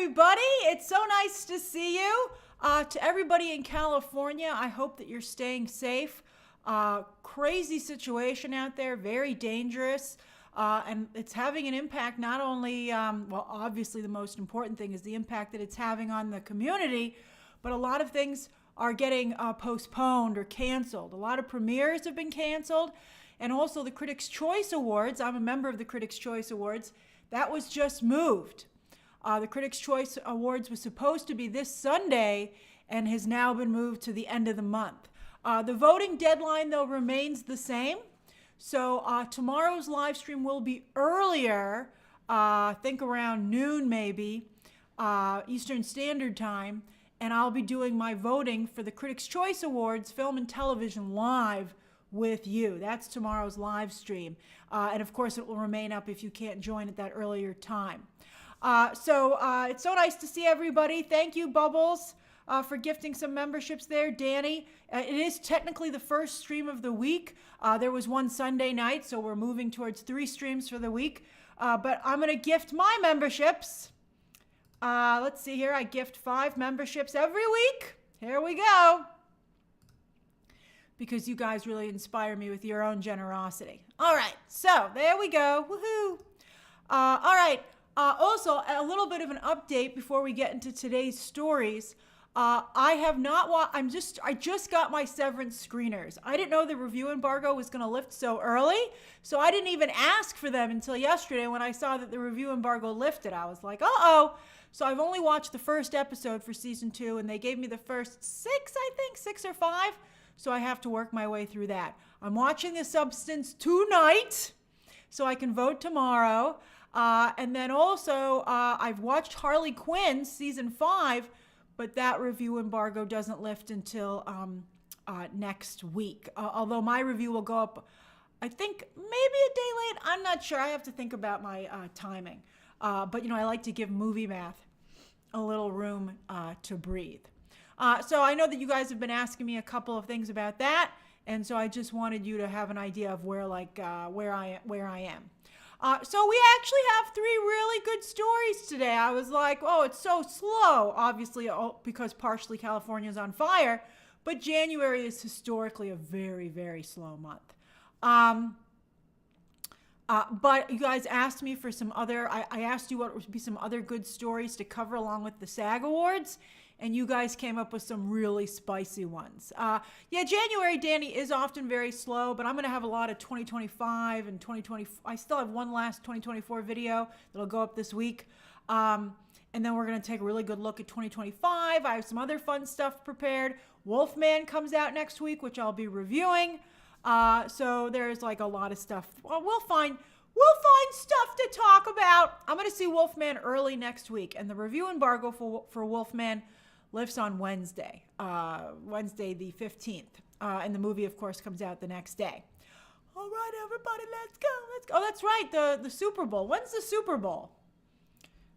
everybody. It's so nice to see you. To everybody in California, I hope that you're staying safe. Crazy situation out there, very dangerous. And it's having an impact not only, obviously the most important thing is the impact that it's having on the community, but a lot of things are getting postponed or canceled. A lot of premieres have been canceled. And also the Critics' Choice Awards, I'm a member of the Critics' Choice Awards, that was just moved. The Critics' Choice Awards was supposed to be this Sunday and has now been moved to the end of the month. The voting deadline, though, remains the same. So tomorrow's live stream will be earlier, I think around noon maybe, Eastern Standard Time, and I'll be doing my voting for the Critics' Choice Awards Film and Television Live with you. That's tomorrow's live stream. And of course, it will remain up if you can't join at that earlier time. It's so nice to see everybody. Thank you, Bubbles, for gifting some memberships there. Danny, it is technically the first stream of the week. There was one Sunday night, so we're moving towards 3 streams for the week. But I'm going to gift my memberships. Let's see here. I gift 5 memberships every week. Here we go. Because you guys really inspire me with your own generosity. All right, so there we go. Woohoo! All right. Also, a little bit of an update before we get into today's stories. I just got my Severance screeners. I didn't know the review embargo was going to lift so early, so I didn't even ask for them until yesterday when I saw that the review embargo lifted. I was like, uh-oh. So I've only watched the first episode for season 2, and they gave me the first 6 or 5. So I have to work my way through that. I'm watching The Substance tonight, so I can vote tomorrow. And then also, I've watched Harley Quinn season 5, but that review embargo doesn't lift until next week. Although my review will go up, I think, maybe a day late. I'm not sure. I have to think about my timing. But, I like to give movie math a little room to breathe. So I know that you guys have been asking me a couple of things about that, and so I just wanted you to have an idea of where I am. So we actually have 3 really good stories today. I was like, oh, it's so slow, obviously because partially California's on fire, but January is historically a very, very slow month. But you guys asked me for some other, I asked you what would be some other good stories to cover along with the SAG Awards, and you guys came up with some really spicy ones. January, Danny, is often very slow, but I'm going to have a lot of 2025 and 2020. I still have one last 2024 video that'll go up this week. And then we're going to take a really good look at 2025. I have some other fun stuff prepared. Wolfman comes out next week, which I'll be reviewing. So there's like a lot of stuff. Well, we'll find stuff to talk about. I'm going to see Wolfman early next week, and the review embargo for Wolfman lifts on Wednesday, Wednesday the 15th. And the movie, of course, comes out the next day. All right, everybody, let's go. Oh, that's right, the Super Bowl. When's the Super Bowl?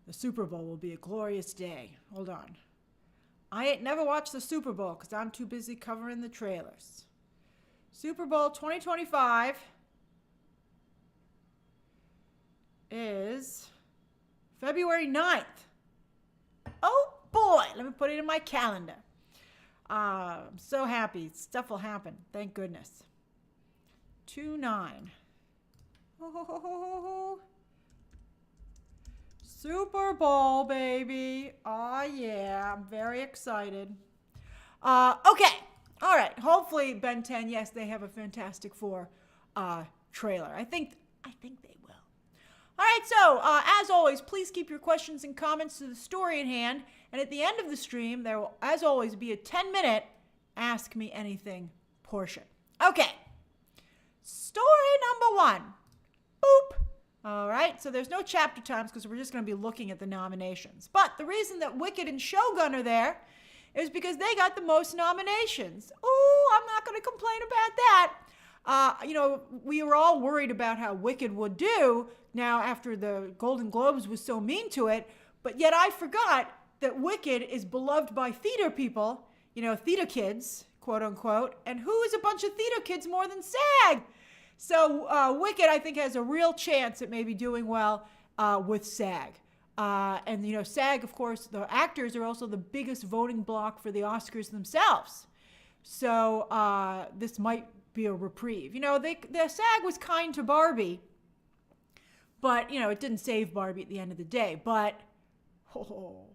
The Super Bowl will be a glorious day. Hold on. I ain't never watched the Super Bowl because I'm too busy covering the trailers. Super Bowl 2025 is February 9th. Oh, boy. Let me put it in my calendar. I'm so happy. Stuff will happen. Thank goodness. 2/9. Oh, Super Bowl, baby. Oh, yeah. I'm very excited. Okay. All right. Hopefully, Ben 10, yes, they have a Fantastic Four trailer. I think they will. All right, so as always, please keep your questions and comments to the story at hand. And at the end of the stream, there will, as always, be a 10-minute Ask Me Anything portion. Okay, story number 1. Boop. All right, so there's no chapter times because we're just going to be looking at the nominations. But the reason that Wicked and Shogun are there is because they got the most nominations. Ooh, I'm not going to complain about that. We were all worried about how Wicked would do now after the Golden Globes was so mean to it, but yet I forgot that Wicked is beloved by theater people, theater kids, quote unquote, and who is a bunch of theater kids more than SAG? So Wicked, I think, has a real chance at maybe doing well with SAG. And, SAG, of course, the actors are also the biggest voting bloc for the Oscars themselves. So this might be a reprieve. The SAG was kind to Barbie, but, it didn't save Barbie at the end of the day. But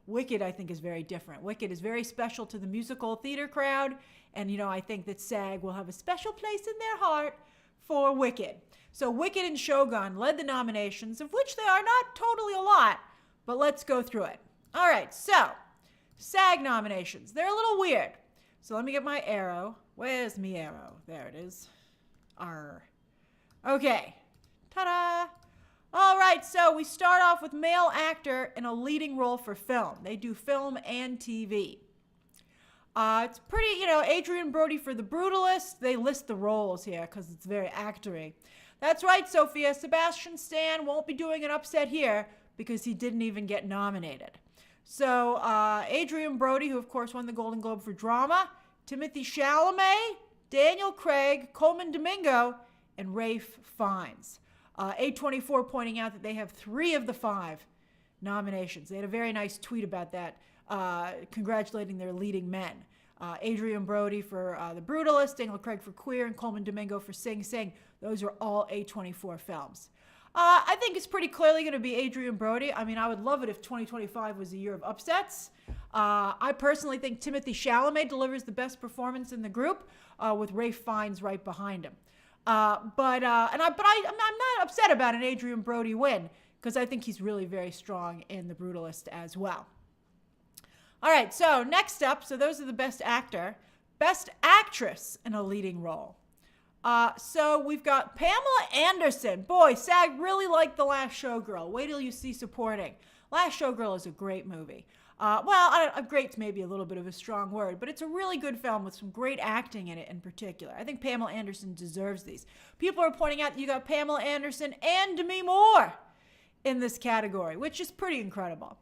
Wicked, I think, is very different. Wicked is very special to the musical theater crowd. And, I think that SAG will have a special place in their heart for Wicked. So Wicked and Shogun led the nominations, of which they are not totally a lot, but let's go through it. All right, so SAG nominations. They're a little weird. So let me get my arrow. Where's me arrow? There it is. R. Okay. Ta-da! All right, so we start off with male actor in a leading role for film. They do film and TV. It's pretty, Adrian Brody for The Brutalist. They list the roles here because it's very actory. That's right, Sophia. Sebastian Stan won't be doing an upset here because he didn't even get nominated. So Adrian Brody, who of course won the Golden Globe for drama, Timothy Chalamet, Daniel Craig, Coleman Domingo, and Ralph Fiennes. A24 pointing out that they have 3 of the 5 nominations. They had a very nice tweet about that, congratulating their leading men. Adrian Brody for The Brutalist, Daniel Craig for Queer, and Coleman Domingo for Sing Sing. Those are all A24 films. I think it's pretty clearly going to be Adrian Brody. I mean, I would love it if 2025 was a year of upsets. I personally think Timothy Chalamet delivers the best performance in the group, with Ralph Fiennes right behind him. I'm not upset about an Adrian Brody win because I think he's really very strong in The Brutalist as well. All right, so next up, so those are the best actor, best actress in a leading role. So we've got Pamela Anderson. Boy, SAG really liked The Last Showgirl. Wait till you see supporting. Last Showgirl is a great movie. Great's maybe a little bit of a strong word, but it's a really good film with some great acting in it in particular. I think Pamela Anderson deserves these. People are pointing out that you got Pamela Anderson and Demi Moore in this category, which is pretty incredible.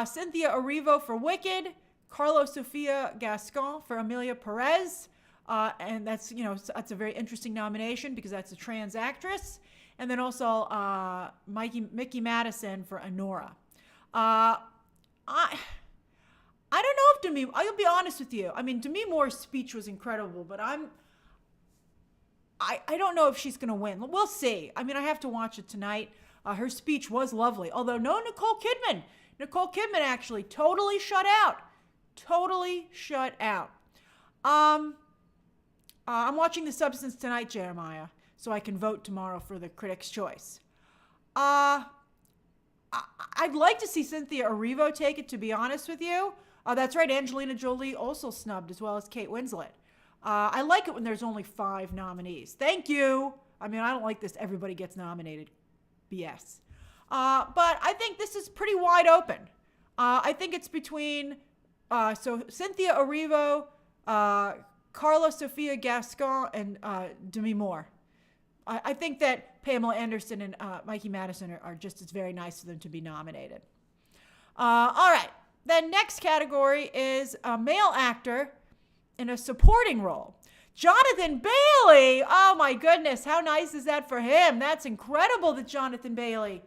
Cynthia Erivo for Wicked, Carlos Sofia Gascon for Amelia Perez, and that's a very interesting nomination because that's a trans actress, and then also Mickey Madison for Honora. I don't know if I'll be honest with you. I mean, Demi Moore's speech was incredible, but I don't know if she's going to win. We'll see. I mean, I have to watch it tonight. Her speech was lovely, although no Nicole Kidman. Nicole Kidman actually totally shut out. I'm watching The Substance tonight, Jeremiah, so I can vote tomorrow for the Critics' Choice. I'd like to see Cynthia Erivo take it, to be honest with you. That's right, Angelina Jolie also snubbed, as well as Kate Winslet. I like it when there's only 5 nominees. Thank you. I mean, I don't like this everybody gets nominated BS. But I think this is pretty wide open. I think it's between Cynthia Erivo, Carla Sofia Gascon, and Demi Moore. I think that Pamela Anderson and Mikey Madison are just, it's very nice of them to be nominated. All right. The next category is a male actor in a supporting role. Jonathan Bailey. Oh my goodness. How nice is that for him? That's incredible that Jonathan Bailey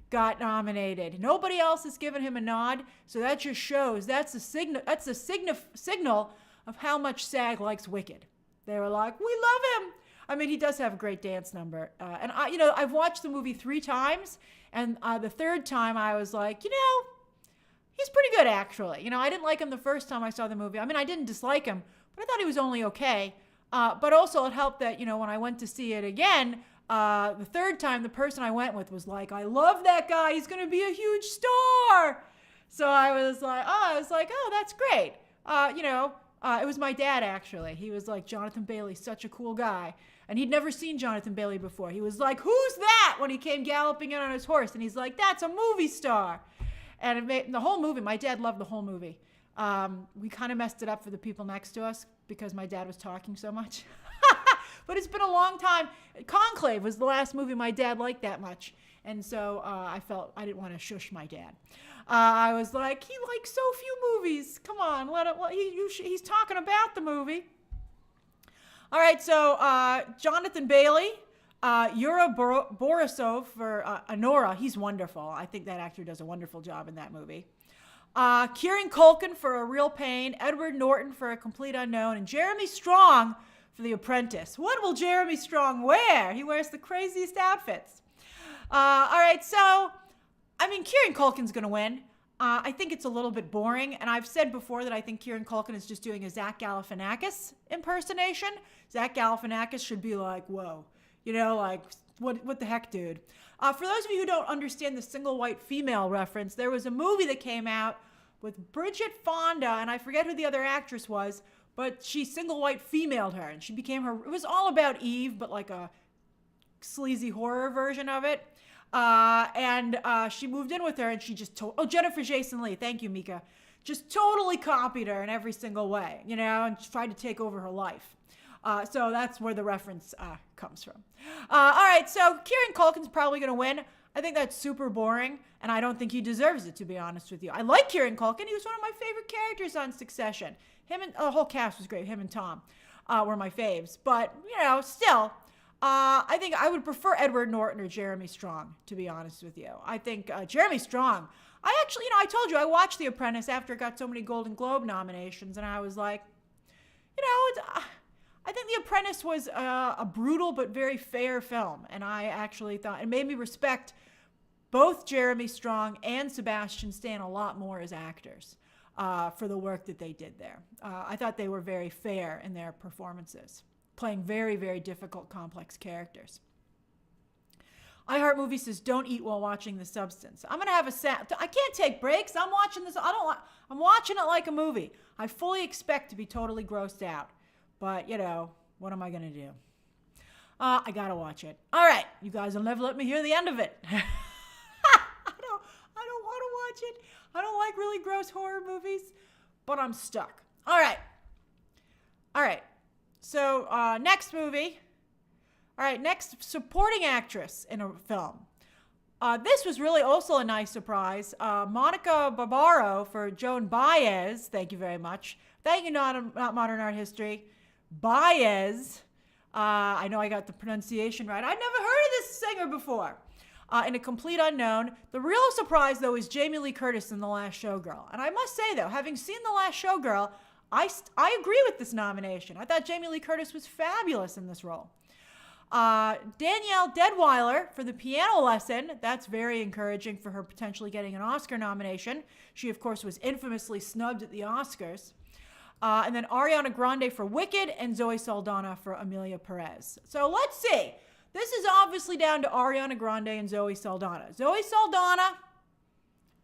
got nominated. Nobody else has given him a nod. So that just shows that's a signal of how much SAG likes Wicked. They were like, we love him. I mean, he does have a great dance number. And I've watched the movie 3 times, and the 3rd time I was like, he's pretty good actually. I didn't like him the first time I saw the movie. I mean, I didn't dislike him, but I thought he was only okay. But also it helped that, when I went to see it again, the 3rd time, the person I went with was like, I love that guy. He's going to be a huge star. So I was like, oh, that's great. It was my dad, actually. He was like, Jonathan Bailey's such a cool guy. And he'd never seen Jonathan Bailey before. He was like, who's that? When he came galloping in on his horse. And he's like, that's a movie star. And the whole movie, my dad loved the whole movie. We kind of messed it up for the people next to us because my dad was talking so much. But it's been a long time. Conclave was the last movie my dad liked that much. And so I felt I didn't want to shush my dad. I was like, he likes so few movies. Come on, he's talking about the movie. All right, so Jonathan Bailey Borisov for Honora. He's wonderful. I think that actor does a wonderful job in that movie. Kieran Culkin for A Real Pain, Edward Norton for A Complete Unknown, and Jeremy Strong for The Apprentice. What will Jeremy Strong wear? He wears the craziest outfits. All right, so, I mean, Kieran Culkin's going to win. I think it's a little bit boring, and I've said before that I think Kieran Culkin is just doing a Zach Galifianakis impersonation. Zach Galifianakis should be like, whoa, you know, like, what the heck, dude? For those of you who don't understand the single white female reference, there was a movie that came out with Bridget Fonda, and I forget who the other actress was, but she single white femaled her, and she became her. It was all about Eve, but like a sleazy horror version of it. And she moved in with her, and she just Jennifer Jason Leigh. Thank you, Mika. Just totally copied her in every single way, you know, and tried to take over her life. So that's where the reference comes from. All right, so Kieran Culkin's probably going to win. I think that's super boring, and I don't think he deserves it, to be honest with you. I like Kieran Culkin. He was one of my favorite characters on Succession. Him and the whole cast was great. Him and Tom were my faves. But, you know, still, I think I would prefer Edward Norton or Jeremy Strong, to be honest with you. I think Jeremy Strong, I actually, you know, I told you I watched The Apprentice after it got so many Golden Globe nominations, and I was like, you know, I think The Apprentice was a brutal but very fair film, and I actually thought it made me respect both Jeremy Strong and Sebastian Stan a lot more as actors for the work that they did there. I thought they were very fair in their performances, playing very, very difficult, complex characters. iHeartMovie says, don't eat while watching The Substance. I'm going to have I can't take breaks. I'm watching this. I'm watching it like a movie. I fully expect to be totally grossed out. But, you know, what am I going to do? I got to watch it. All right. You guys will never let me hear the end of it. I don't want to watch it. I don't like really gross horror movies, but I'm stuck. All right. So, next movie. All right, next supporting actress in a film. This was really also a nice surprise. Monica Barbaro for Joan Baez. Thank you very much. Thank you, not Modern Art History. Baez. I know I got the pronunciation right. I'd never heard of this singer before. In A Complete Unknown. The real surprise, though, is Jamie Lee Curtis in The Last Showgirl. And I must say, though, having seen The Last Showgirl, I agree with this nomination. I thought Jamie Lee Curtis was fabulous in this role. Danielle Deadwyler for The Piano Lesson. That's very encouraging for her potentially getting an Oscar nomination. She, of course, was infamously snubbed at the Oscars. And then Ariana Grande for Wicked and Zoe Saldana for Amelia Perez. So let's see. This is obviously down to Ariana Grande and Zoe Saldana. Zoe Saldana,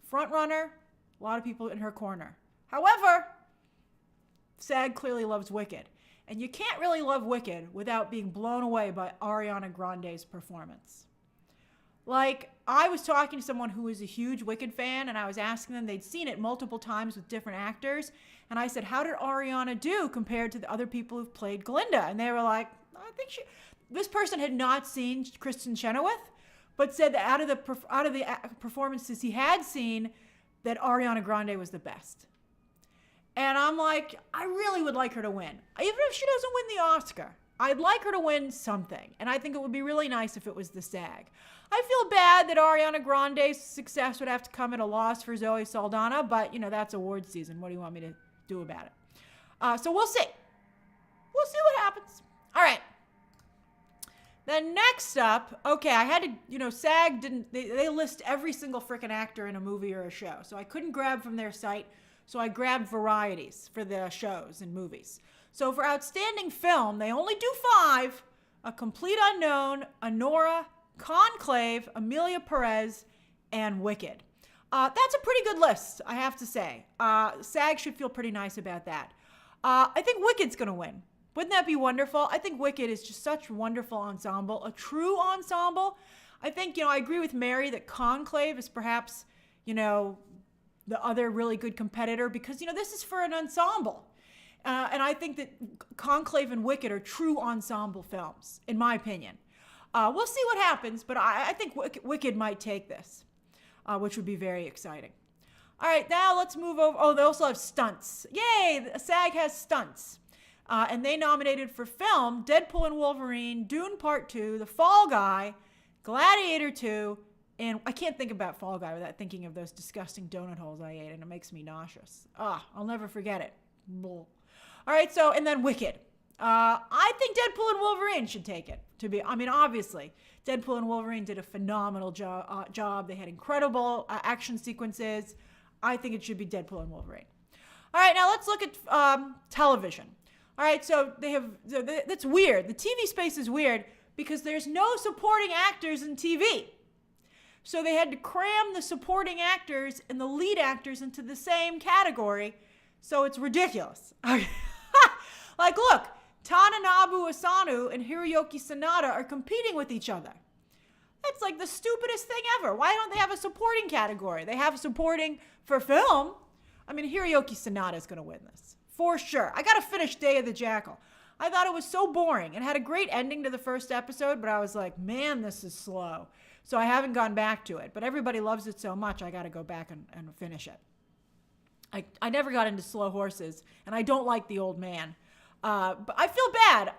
front runner, a lot of people in her corner. However, SAG clearly loves Wicked. And you can't really love Wicked without being blown away by Ariana Grande's performance. Like, I was talking to someone who was a huge Wicked fan, and I was asking them, they'd seen it multiple times with different actors, and I said, how did Ariana do compared to the other people who've played Glinda? And they were like, I think this person had not seen Kristen Chenoweth, but said that out of the performances he had seen, that Ariana Grande was the best. And I'm like, I really would like her to win. Even if she doesn't win the Oscar, I'd like her to win something. And I think it would be really nice if it was the SAG. I feel bad that Ariana Grande's success would have to come at a loss for Zoe Saldana, but, you know, that's award season. What do you want me to do about it? So we'll see. We'll see what happens. All right. Then next up, okay, I had to, you know, SAG didn't, they list every single frickin' actor in a movie or a show. So I couldn't grab from their site. So I grabbed varieties for the shows and movies. So for Outstanding Film, they only do 5. A Complete Unknown, Honora, Conclave, Amelia Perez, and Wicked. That's a pretty good list, I have to say. SAG should feel pretty nice about that. I think Wicked's going to win. Wouldn't that be wonderful? I think Wicked is just such a wonderful ensemble, a true ensemble. I think, you know, I agree with Mary that Conclave is perhaps, you know, the other really good competitor because, you know, this is for an ensemble. And I think that Conclave and Wicked are true ensemble films, in my opinion. We'll see what happens, but I think Wicked might take this, which would be very exciting. All right, now let's move over. Oh, they also have stunts. Yay, SAG has stunts. And they nominated for film Deadpool and Wolverine, Dune Part 2, The Fall Guy, Gladiator 2, and I can't think about Fall Guy without thinking of those disgusting donut holes I ate, and it makes me nauseous. I'll never forget it. Bull. All right, so, and then Wicked. I think Deadpool and Wolverine should take it. Obviously, Deadpool and Wolverine did a phenomenal job. They had incredible action sequences. I think it should be Deadpool and Wolverine. All right, now let's look at television. All right, so that's weird. The TV space is weird because there's no supporting actors in TV. So they had to cram the supporting actors and the lead actors into the same category. So it's ridiculous. Like, look, Tadanobu Asano and Hiroyuki Sanada are competing with each other. That's like the stupidest thing ever. Why don't they have a supporting category? They have supporting for film. Hiroyuki Sanada is going to win this. For sure. I got to finish Day of the Jackal. I thought it was so boring. It had a great ending to the first episode, but I was like, man, this is slow. So I haven't gone back to it. But everybody loves it so much, I got to go back and finish it. I never got into Slow Horses, and I don't like the old man. But I feel bad.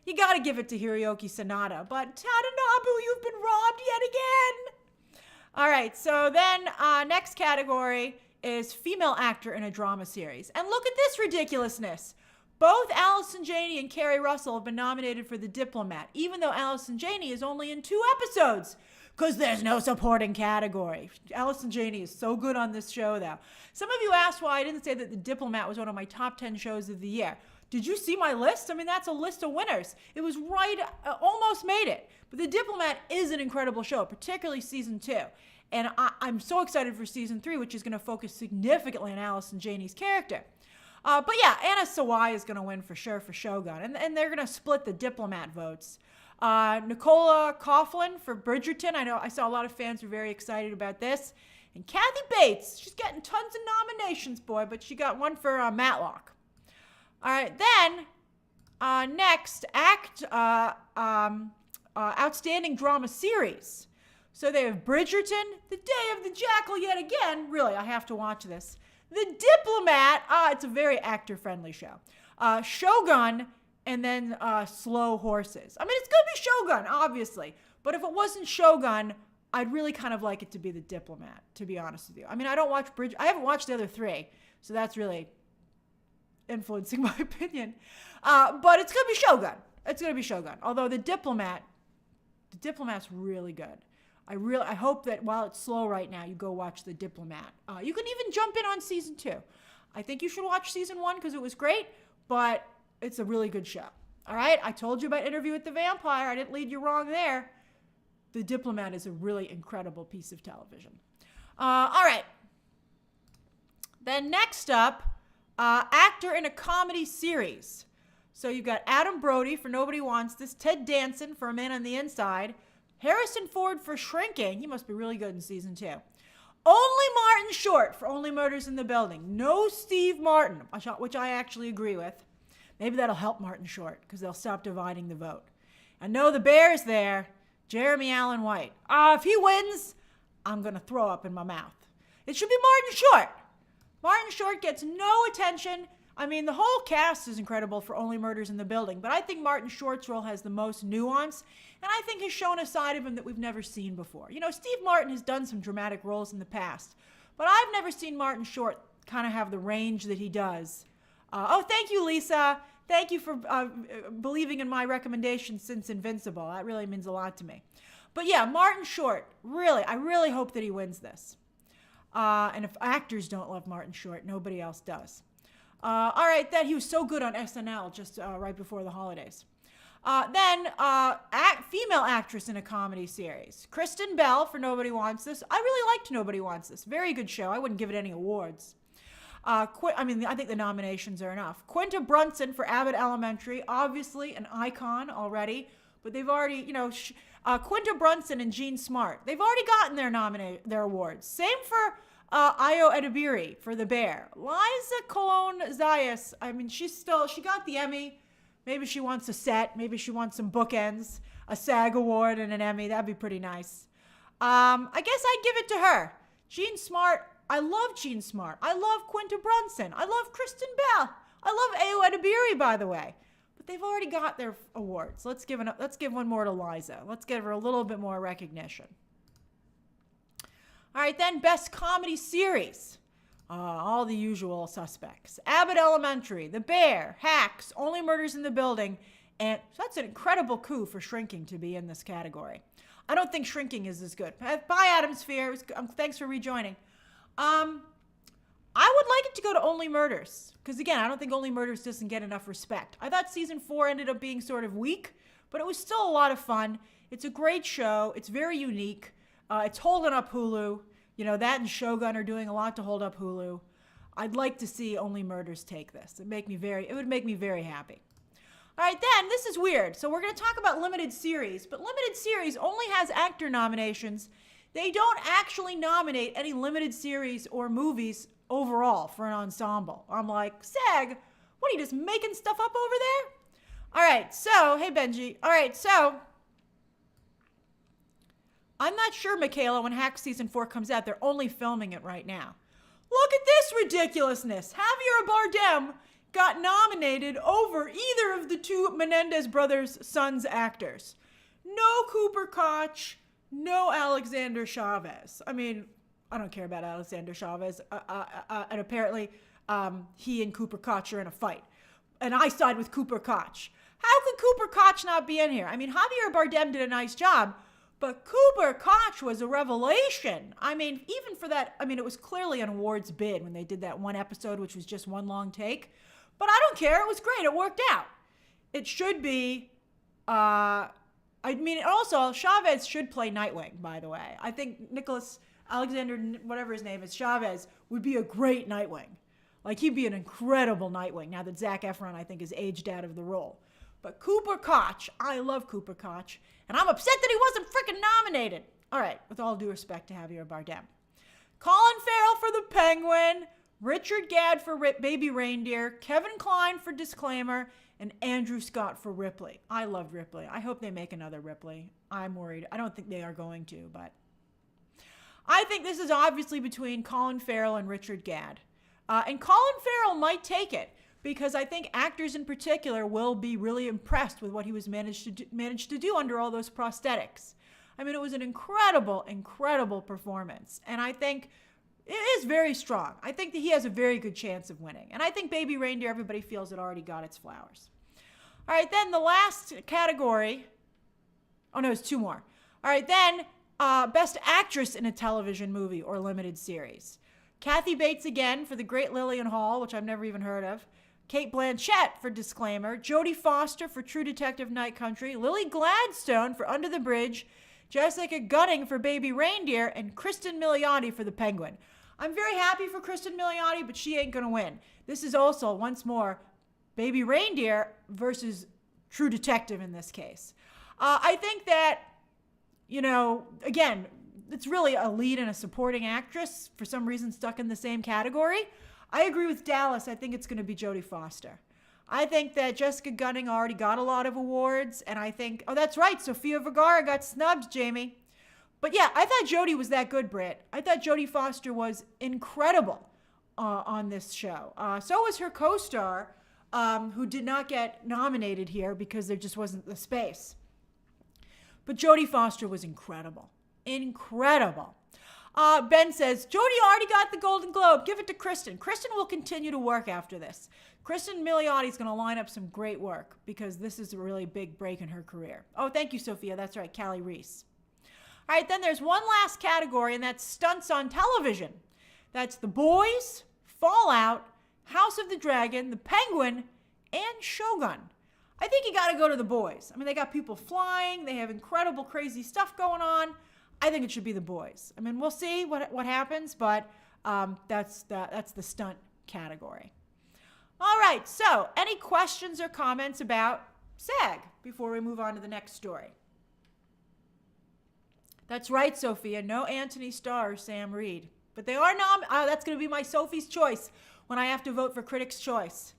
You got to give it to Hiroyuki Sanada. But Tadanobu, you've been robbed yet again. All right, so then next category is female actor in a drama series. And look at this ridiculousness. Both Allison Janney and Kerry Russell have been nominated for The Diplomat, even though Allison Janney is only in 2 episodes. Because there's no supporting category. Allison Janney is so good on this show, though. Some of you asked why I didn't say that The Diplomat was one of my top 10 shows of the year. Did you see my list? That's a list of winners. It was right, almost made it. But The Diplomat is an incredible show, particularly season 2. And I'm so excited for season 3, which is going to focus significantly on Allison Janney's character. But yeah, Anna Sawai is going to win for sure for Shogun. And they're going to split the Diplomat votes. Nicola Coughlan for Bridgerton. I saw a lot of fans were very excited about this. And Kathy Bates, she's getting tons of nominations, boy, but she got one for Matlock. All right, then next, Outstanding Drama Series. So they have Bridgerton, The Day of the Jackal yet again. Really, I have to watch this. The Diplomat, it's a very actor-friendly show. Shogun, and then Slow Horses. It's going to be Shogun, obviously. But if it wasn't Shogun, I'd really kind of like it to be The Diplomat, to be honest with you. I don't watch I haven't watched the other 3, so that's really influencing my opinion. But it's going to be Shogun. It's going to be Shogun. Although The Diplomat's really good. I hope that while it's slow right now, you go watch The Diplomat. You can even jump in on season 2. I think you should watch season 1 because it was great, but it's a really good show. All right? I told you about Interview with the Vampire. I didn't lead you wrong there. The Diplomat is a really incredible piece of television. All right. Then next up, actor in a comedy series. So you've got Adam Brody for Nobody Wants This, Ted Danson for A Man on the Inside, Harrison Ford for Shrinking. He must be really good in season 2. Only Martin Short for Only Murders in the Building. No Steve Martin, which I actually agree with. Maybe that'll help Martin Short because they'll stop dividing the vote. I know the Bear's there. Jeremy Allen White. If he wins, I'm going to throw up in my mouth. It should be Martin Short. Martin Short gets no attention. The whole cast is incredible for Only Murders in the Building, but I think Martin Short's role has the most nuance, and I think has shown a side of him that we've never seen before. Steve Martin has done some dramatic roles in the past, but I've never seen Martin Short kind of have the range that he does. Thank you, Lisa. Thank you for believing in my recommendation since Invincible. That really means a lot to me. But yeah, Martin Short, I really hope that he wins this. And if actors don't love Martin Short, nobody else does. All right, then he was so good on SNL just right before the holidays. Then female actress in a comedy series. Kristen Bell for Nobody Wants This. I really liked Nobody Wants This. Very good show. I wouldn't give it any awards. I think the nominations are enough. Quinta Brunson for Abbott Elementary. Obviously an icon already. But they've already, Quinta Brunson and Jean Smart. They've already gotten their awards. Same for Ayo Edebiri for The Bear. Liza Colon Zayas, she got the Emmy. Maybe she wants a set. Maybe she wants some bookends. A SAG award and an Emmy. That'd be pretty nice. I guess I'd give it to her. Jean Smart. I love Jean Smart. I love Quinta Brunson. I love Kristen Bell. I love Ayo Edebiri, by the way. But they've already got their awards. Let's give one more to Liza. Let's give her a little bit more recognition. All right, then, Best Comedy Series. All the usual suspects. Abbott Elementary, The Bear, Hacks, Only Murders in the Building, and so that's an incredible coup for Shrinking to be in this category. I don't think Shrinking is as good. Bye, Adam Sphere. Thanks for rejoining. I would like it to go to Only Murders, because again, I don't think Only Murders doesn't get enough respect. I thought season 4 ended up being sort of weak, but it was still a lot of fun. It's a great show. It's very unique. It's holding up Hulu. You know, that and Shogun are doing a lot to hold up Hulu. I'd like to see Only Murders take this. It would make me very happy. All right, then, this is weird. So we're going to talk about limited series, but limited series only has actor nominations. They don't actually nominate any limited series or movies overall for an ensemble. I'm like, SAG, what are you just making stuff up over there? All right, so, hey, Benji. All right, so I'm not sure, Michaela, when Hack Season 4 comes out, they're only filming it right now. Look at this ridiculousness. Javier Bardem got nominated over either of the two Menendez brothers' sons' actors. No Cooper Koch, no Alexander Chavez. I mean, I don't care about Alexander Chavez. And apparently, he and Cooper Koch are in a fight. And I side with Cooper Koch. How could Cooper Koch not be in here? I mean, Javier Bardem did a nice job, but Cooper Koch was a revelation. I mean, even for that, I mean, it was clearly an awards bid when they did that one episode, which was just one long take. But I don't care. It was great. It worked out. It should be, I mean, also, Chavez should play Nightwing, by the way. I think Nicholas Alexander, whatever his name is, Chavez, would be a great Nightwing. Like, he'd be an incredible Nightwing, now that Zac Efron, I think, is aged out of the role. But Cooper Koch, I love Cooper Koch, and I'm upset that he wasn't freaking nominated. All right, with all due respect to Javier Bardem. Colin Farrell for The Penguin, Richard Gadd for Baby Reindeer, Kevin Kline for Disclaimer, and Andrew Scott for Ripley. I loved Ripley. I hope they make another Ripley. I'm worried. I don't think they are going to, but I think this is obviously between Colin Farrell and Richard Gadd. And Colin Farrell might take it, because I think actors in particular will be really impressed with what he was managed to do under all those prosthetics. I mean, it was an incredible, incredible performance. And I think it is very strong. I think that he has a very good chance of winning. And I think Baby Reindeer, everybody feels it already got its flowers. All right, then the last category. Oh, no, it's two more. All right, then Best Actress in a Television Movie or Limited Series. Kathy Bates again for The Great Lillian Hall, which I've never even heard of. Kate Blanchett for Disclaimer. Jodie Foster for True Detective Night Country. Lily Gladstone for Under the Bridge. Jessica Gunning for Baby Reindeer. And Kristen Milioti for The Penguin. I'm very happy for Kristen Milioti, but she ain't going to win. This is also, once more, Baby Reindeer versus True Detective in this case. I think that, you know, again, it's really a lead and a supporting actress, for some reason stuck in the same category. I agree with Dallas. I think it's going to be Jodie Foster. I think that Jessica Gunning already got a lot of awards, and I think, oh, that's right, Sofia Vergara got snubbed, Jamie. But yeah, I thought Jodie was that good, Britt. I thought Jodie Foster was incredible on this show. So was her co-star, who did not get nominated here because there just wasn't the space. But Jodie Foster was incredible. Incredible. Ben says, Jodie already got the Golden Globe. Give it to Kristen. Kristen will continue to work after this. Kristen Milioti is going to line up some great work because this is a really big break in her career. Oh, thank you, Sophia. That's right, Callie Reese. All right, then there's one last category, and that's stunts on television. That's The Boys, Fallout, House of the Dragon, The Penguin, and Shogun. I think you got to go to The Boys. I mean, they got people flying. They have incredible, crazy stuff going on. I think it should be The Boys. I mean, we'll see what happens, but that's the stunt category. All right, so any questions or comments about SAG before we move on to the next story? That's right, Sophia. No Anthony Starr or Sam Reed. But they are that's going to be my Sophie's choice when I have to vote for Critics' Choice.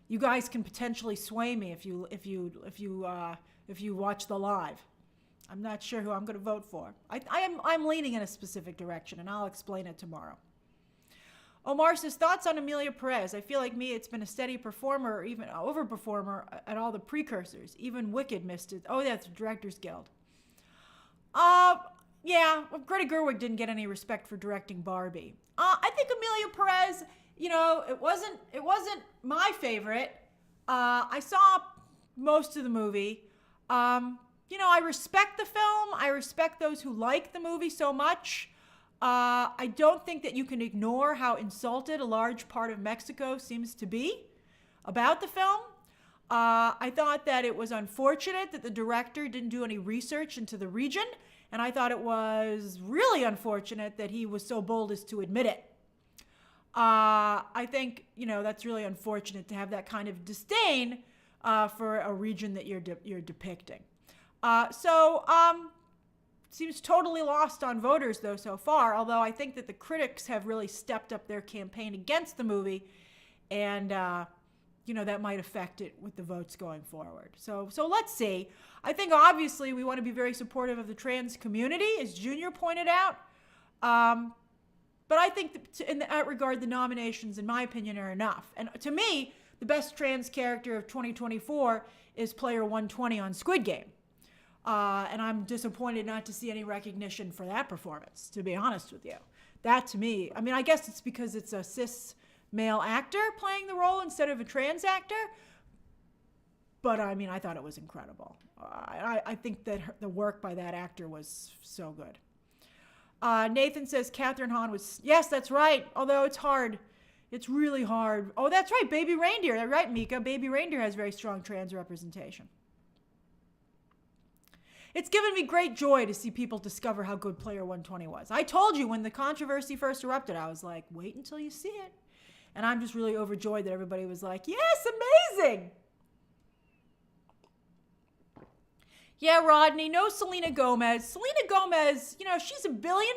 You guys can potentially sway me if you watch the live. I'm not sure who I'm going to vote for. I'm leaning in a specific direction, and I'll explain it tomorrow. Omar says, thoughts on Amelia Perez? I feel like me, it's been a steady performer or even overperformer at all the precursors. Even Wicked missed it. Oh, that's the Directors Guild. Yeah, well, Greta Gerwig didn't get any respect for directing Barbie. I think Amelia Perez, it wasn't my favorite. I saw most of the movie. I respect the film. I respect those who like the movie so much. I don't think that you can ignore how insulted a large part of Mexico seems to be about the film. I thought that it was unfortunate that the director didn't do any research into the region, and I thought it was really unfortunate that he was so bold as to admit it. I think, that's really unfortunate to have that kind of disdain for a region that you're depicting. Seems totally lost on voters, though, so far, although I think that the critics have really stepped up their campaign against the movie, and, that might affect it with the votes going forward. So let's see. I think, obviously, we want to be very supportive of the trans community, as Junior pointed out, but I think that in that regard, the nominations, in my opinion, are enough. And to me, the best trans character of 2024 is Player 120 on Squid Game. And I'm disappointed not to see any recognition for that performance, to be honest with you. That, to me, I guess it's because it's a cis male actor playing the role instead of a trans actor. But, I thought it was incredible. I think that the work by that actor was so good. Nathan says Catherine Hahn was... Yes, that's right, although it's hard. It's really hard. Oh, that's right, Baby Reindeer. That's right, Mika. Baby Reindeer has very strong trans representation. It's given me great joy to see people discover how good Player 120 was. I told you when the controversy first erupted, I was like, wait until you see it. And I'm just really overjoyed that everybody was like, yes, amazing. Yeah, Rodney, no Selena Gomez. Selena Gomez, she's a billionaire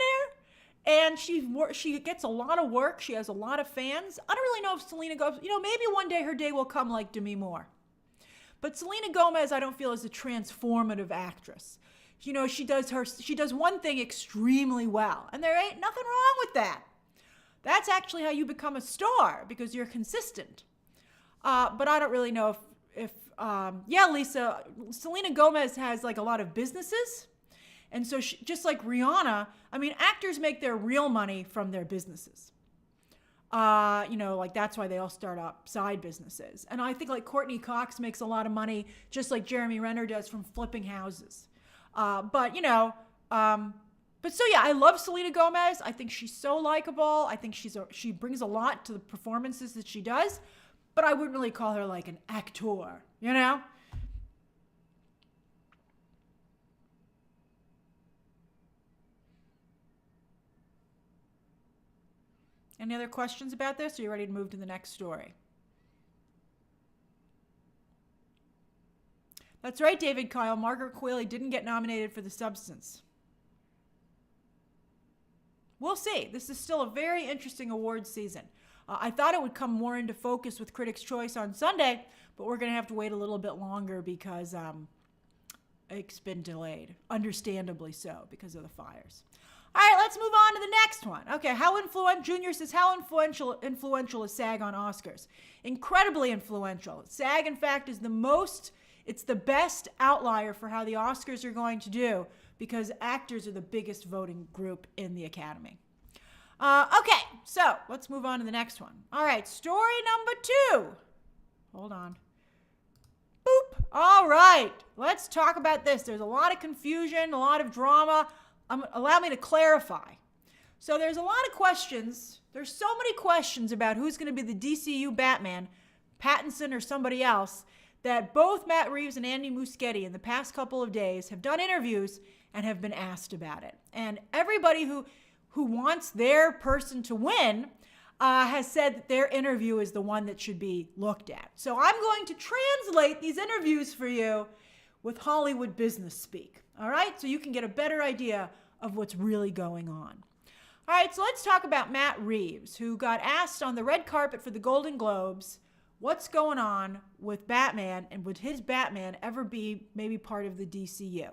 and she gets a lot of work. She has a lot of fans. I don't really know if Selena Gomez, maybe one day her day will come like Demi Moore. But Selena Gomez, I don't feel, is a transformative actress. She does one thing extremely well, and there ain't nothing wrong with that. That's actually how you become a star, because you're consistent. But I don't really know if Lisa, Selena Gomez has like a lot of businesses. And so just like Rihanna, actors make their real money from their businesses. That's why they all start up side businesses. And I think like Courtney Cox makes a lot of money, just like Jeremy Renner does from flipping houses. I love Selena Gomez. I think she's so likable. I think she brings a lot to the performances that she does, but I wouldn't really call her like an actor, Any other questions about this? Or are you ready to move to the next story? That's right, David Kyle. Margaret Qualley didn't get nominated for The Substance. We'll see. This is still a very interesting awards season. I thought it would come more into focus with Critics' Choice on Sunday, but we're going to have to wait a little bit longer because it's been delayed. Understandably so, because of the fires. All right, let's move on to the next one. Okay, Junior says, how influential is SAG on Oscars? Incredibly influential. SAG, in fact, is it's the best outlier for how the Oscars are going to do because actors are the biggest voting group in the Academy. Okay, so let's move on to the next one. All right, story number 2. Hold on. Boop. All right, let's talk about this. There's a lot of confusion, a lot of drama. Allow me to clarify. So there's a lot of questions. There's so many questions about who's going to be the DCU Batman, Pattinson or somebody else, that both Matt Reeves and Andy Muschietti in the past couple of days have done interviews and have been asked about it. And everybody who wants their person to win has said that their interview is the one that should be looked at. So I'm going to translate these interviews for you with Hollywood business speak. All right, so you can get a better idea of what's really going on. All right, so let's talk about Matt Reeves, who got asked on the red carpet for the Golden Globes, what's going on with Batman and would his Batman ever be maybe part of the DCU?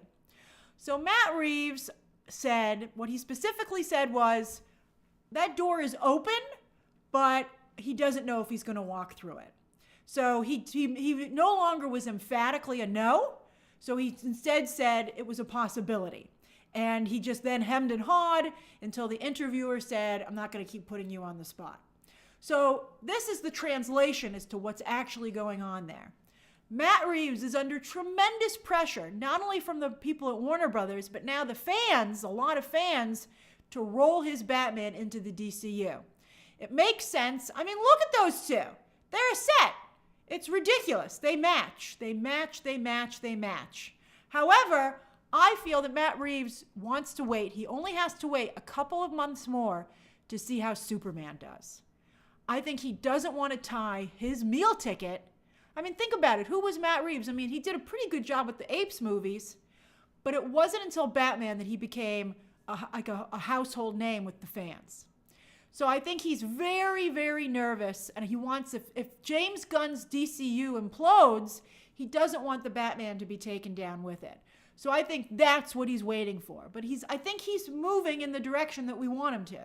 So Matt Reeves said, what he specifically said was, that door is open, but he doesn't know if he's going to walk through it. So he no longer was emphatically a no. So he instead said it was a possibility. And he just then hemmed and hawed until the interviewer said, I'm not going to keep putting you on the spot. So this is the translation as to what's actually going on there. Matt Reeves is under tremendous pressure, not only from the people at Warner Brothers, but now the fans, a lot of fans, to roll his Batman into the DCU. It makes sense. I mean, look at those two. They're a set. It's ridiculous. They match. They match, they match, they match. However, I feel that Matt Reeves wants to wait. He only has to wait a couple of months more to see how Superman does. I think he doesn't want to tie his meal ticket. I mean, think about it. Who was Matt Reeves? I mean, he did a pretty good job with the Apes movies, but it wasn't until Batman that he became a household name with the fans. So I think he's very, very nervous, and he wants, if James Gunn's DCU implodes, he doesn't want the Batman to be taken down with it. So I think that's what he's waiting for. But I think he's moving in the direction that we want him to.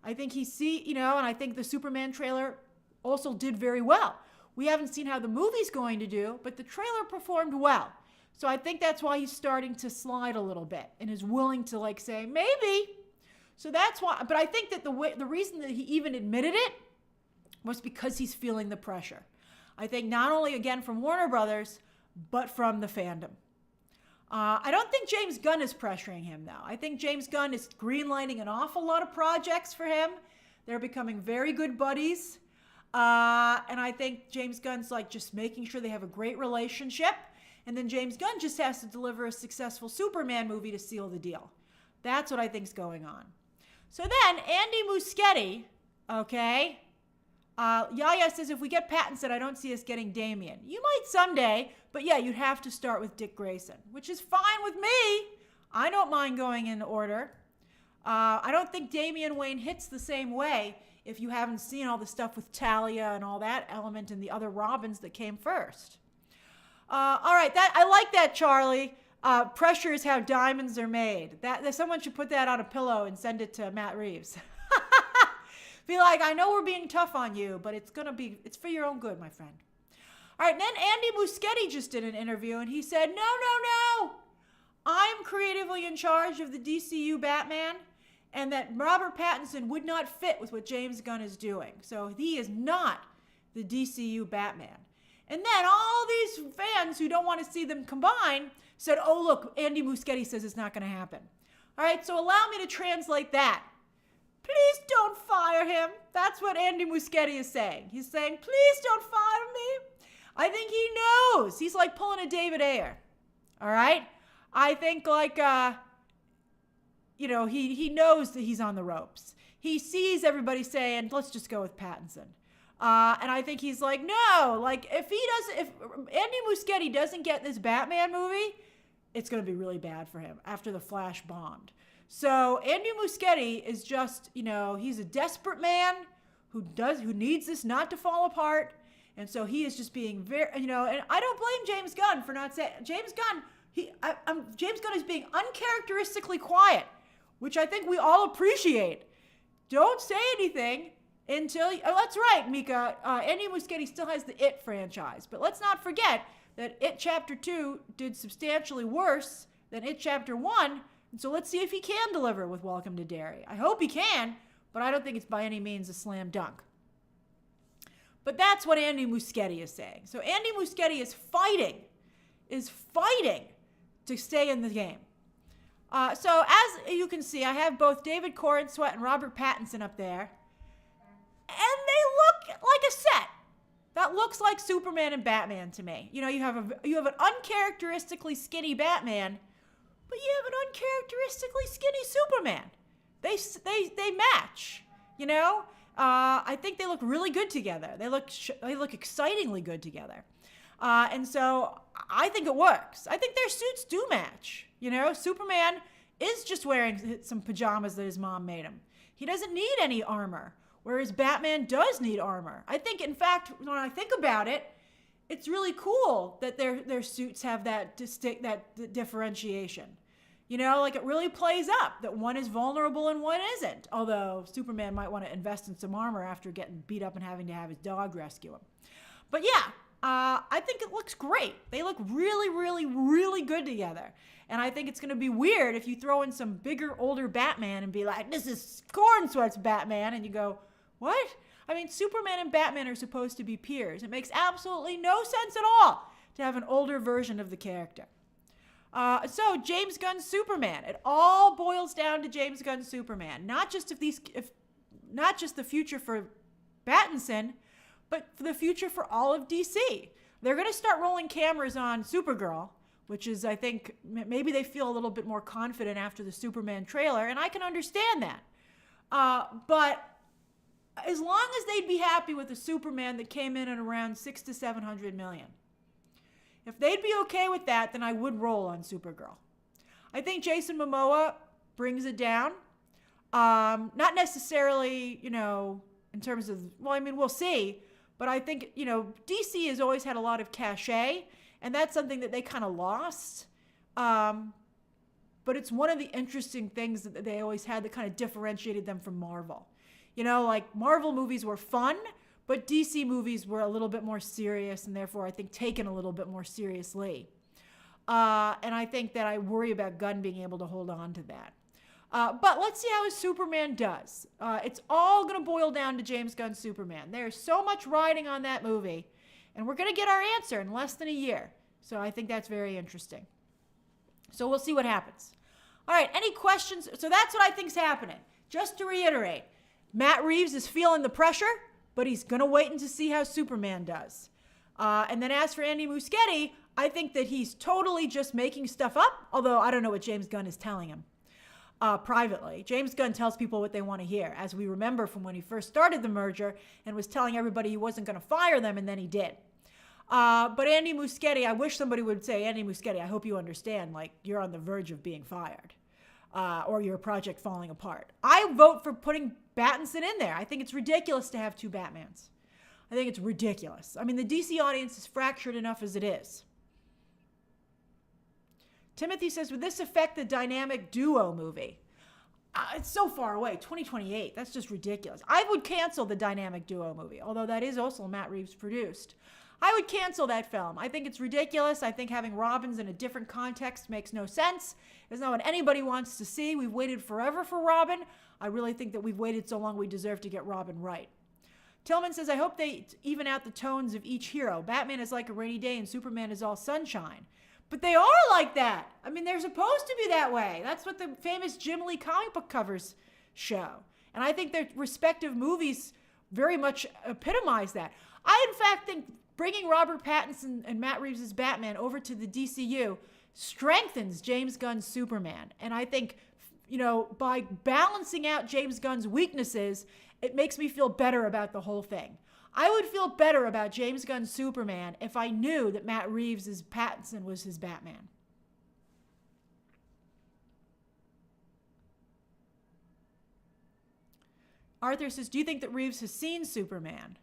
I think and I think the Superman trailer also did very well. We haven't seen how the movie's going to do, but the trailer performed well. So I think that's why he's starting to slide a little bit and is willing to say, maybe. So that's why, but I think that the reason that he even admitted it was because he's feeling the pressure. I think not only, again, from Warner Brothers, but from the fandom. I don't think James Gunn is pressuring him, though. I think James Gunn is greenlighting an awful lot of projects for him. They're becoming very good buddies. And I think James Gunn's just making sure they have a great relationship. And then James Gunn just has to deliver a successful Superman movie to seal the deal. That's what I think's going on. So then, Andy Muschietti, okay, Yaya says, if we get Pattinson, I don't see us getting Damian. You might someday, but yeah, you'd have to start with Dick Grayson, which is fine with me. I don't mind going in order. I don't think Damian Wayne hits the same way if you haven't seen all the stuff with Talia and all that element and the other Robins that came first. All right, I like that, Charlie. Pressure is how diamonds are made. That someone should put that on a pillow and send it to Matt Reeves. Be like, I know we're being tough on you, but it's for your own good, my friend. All right, and then Andy Muschietti just did an interview, and he said, no. I'm creatively in charge of the DCU Batman, and that Robert Pattinson would not fit with what James Gunn is doing. So he is not the DCU Batman. And then all these fans who don't want to see them combine said, oh, look, Andy Muschietti says it's not going to happen. All right, so allow me to translate that. Please don't fire him. That's what Andy Muschietti is saying. He's saying, please don't fire me. I think he knows. He's like pulling a David Ayer. All right? I think he knows that he's on the ropes. He sees everybody saying, let's just go with Pattinson. And I think he's like, no, if Andy Muschietti doesn't get this Batman movie, it's going to be really bad for him after The Flash bombed. So Andy Muschietti is just, he's a desperate man who needs this not to fall apart. And so he is just being very, and I don't blame James Gunn for not saying, James Gunn is being uncharacteristically quiet, which I think we all appreciate. Don't say anything until, that's right, Mika, Andy Muschietti still has the It franchise. But let's not forget that It Chapter 2 did substantially worse than It Chapter 1. And so let's see if he can deliver with Welcome to Derry. I hope he can, but I don't think it's by any means a slam dunk. But that's what Andy Muschietti is saying. So Andy Muschietti is fighting to stay in the game. So as you can see, I have both David Corenswet and Robert Pattinson up there. And they look like a set. That looks like Superman and Batman to me. You have an uncharacteristically skinny Batman, but you have an uncharacteristically skinny Superman. They match, I think they look really good together. They look excitingly good together. And so I think it works. I think their suits do match. Superman is just wearing some pajamas that his mom made him. He doesn't need any armor, whereas Batman does need armor. I think, in fact, when I think about it, it's really cool that their suits have that differentiation. You know, like it really plays up that one is vulnerable and one isn't. Although Superman might want to invest in some armor after getting beat up and having to have his dog rescue him. But yeah, I think it looks great. They look really, really, really good together. And I think it's going to be weird if you throw in some bigger, older Batman and be like, this is Corn Sweat's Batman. And you go, what? I mean, Superman and Batman are supposed to be peers. It makes absolutely no sense at all to have an older version of the character. So James Gunn's Superman. It all boils down to James Gunn's Superman. Not just not just the future for Pattinson, but for the future for all of DC. They're going to start rolling cameras on Supergirl, which is, I think, maybe they feel a little bit more confident after the Superman trailer, and I can understand that. But as long as they'd be happy with a Superman that came in at around 600 to 700 million. If they'd be okay with that, then I would roll on Supergirl. I think Jason Momoa brings it down. Not necessarily, in terms of, well, I mean, we'll see. But I think, DC has always had a lot of cachet, and that's something that they kind of lost. But it's one of the interesting things that they always had that kind of differentiated them from Marvel. Like Marvel movies were fun, but DC movies were a little bit more serious and therefore I think taken a little bit more seriously. And I think that I worry about Gunn being able to hold on to that. But let's see how his Superman does. It's all going to boil down to James Gunn's Superman. There's so much riding on that movie, and we're going to get our answer in less than a year. So I think that's very interesting. So we'll see what happens. All right, any questions? So that's what I think's happening. Just to reiterate, Matt Reeves is feeling the pressure, but he's going to wait and to see how Superman does. And then as for Andy Muschietti, I think that he's totally just making stuff up, although I don't know what James Gunn is telling him privately. James Gunn tells people what they want to hear, as we remember from when he first started the merger and was telling everybody he wasn't going to fire them, and then he did. But Andy Muschietti, I wish somebody would say, Andy Muschietti, I hope you understand, like, you're on the verge of being fired. Or your project falling apart. I vote for putting Pattinson in there. I think it's ridiculous to have two Batmans. I think it's ridiculous. I mean, the DC audience is fractured enough as it is. Timothy says, would this affect the dynamic duo movie? It's so far away, 2028. That's just ridiculous. I would cancel the dynamic duo movie, although that is also Matt Reeves produced. I would cancel that film. I think it's ridiculous. I think having Robins in a different context makes no sense. It's not what anybody wants to see. We've waited forever for Robin. I really think that we've waited so long we deserve to get Robin right. Tillman says, I hope they even out the tones of each hero. Batman is like a rainy day and Superman is all sunshine. But they are like that. I mean, they're supposed to be that way. That's what the famous Jim Lee comic book covers show. And I think their respective movies very much epitomize that. I, in fact, think bringing Robert Pattinson and Matt Reeves' Batman over to the DCU strengthens James Gunn's Superman. And I think, by balancing out James Gunn's weaknesses, it makes me feel better about the whole thing. I would feel better about James Gunn's Superman if I knew that Matt Reeves' Pattinson was his Batman. Arthur says, do you think that Reeves has seen Superman?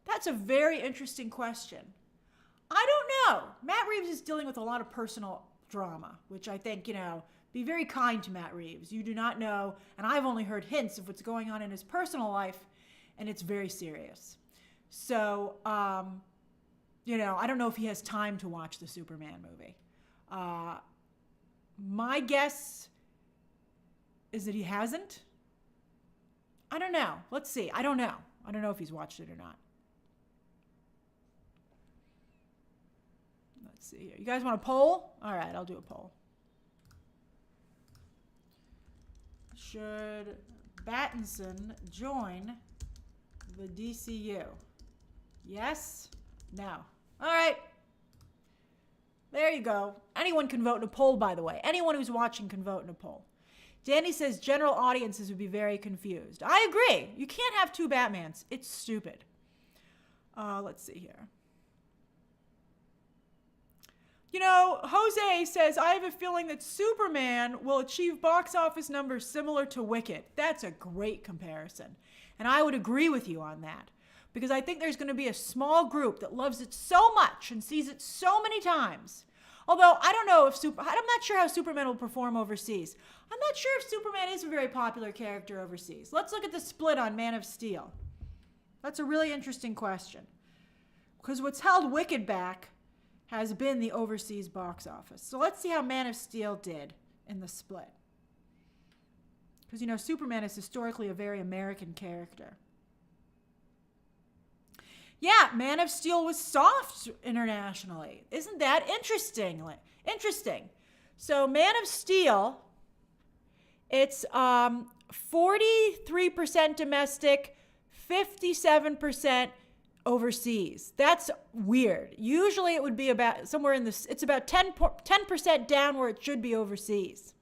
That's a very interesting question. I don't know. Matt Reeves is dealing with a lot of personal drama, which I think, be very kind to Matt Reeves. You do not know, and I've only heard hints of what's going on in his personal life, and it's very serious. So, I don't know if he has time to watch the Superman movie. My guess is that he hasn't. I don't know. Let's see. I don't know. I don't know if he's watched it or not. Let's see here. You guys want a poll? All right, I'll do a poll. Should Pattinson join the DCU? Yes? No. All right. There you go. Anyone can vote in a poll, by the way. Anyone who's watching can vote in a poll. Danny says general audiences would be very confused. I agree. You can't have two Batmans. It's stupid. Let's see here. Jose says, I have a feeling that Superman will achieve box office numbers similar to Wicked. That's a great comparison. And I would agree with you on that. Because I think there's going to be a small group that loves it so much and sees it so many times. Although I don't know if I'm not sure how Superman will perform overseas. I'm not sure if Superman is a very popular character overseas. Let's look at the split on Man of Steel. That's a really interesting question. Because what's held Wicked back has been the overseas box office. So let's see how Man of Steel did in the split. Because, you know, Superman is historically a very American character. Yeah, Man of Steel was soft internationally. Isn't that interesting? So Man of Steel, it's 43% domestic, 57% overseas. That's weird. Usually it would be about somewhere in this, it's about 10% down where it should be overseas.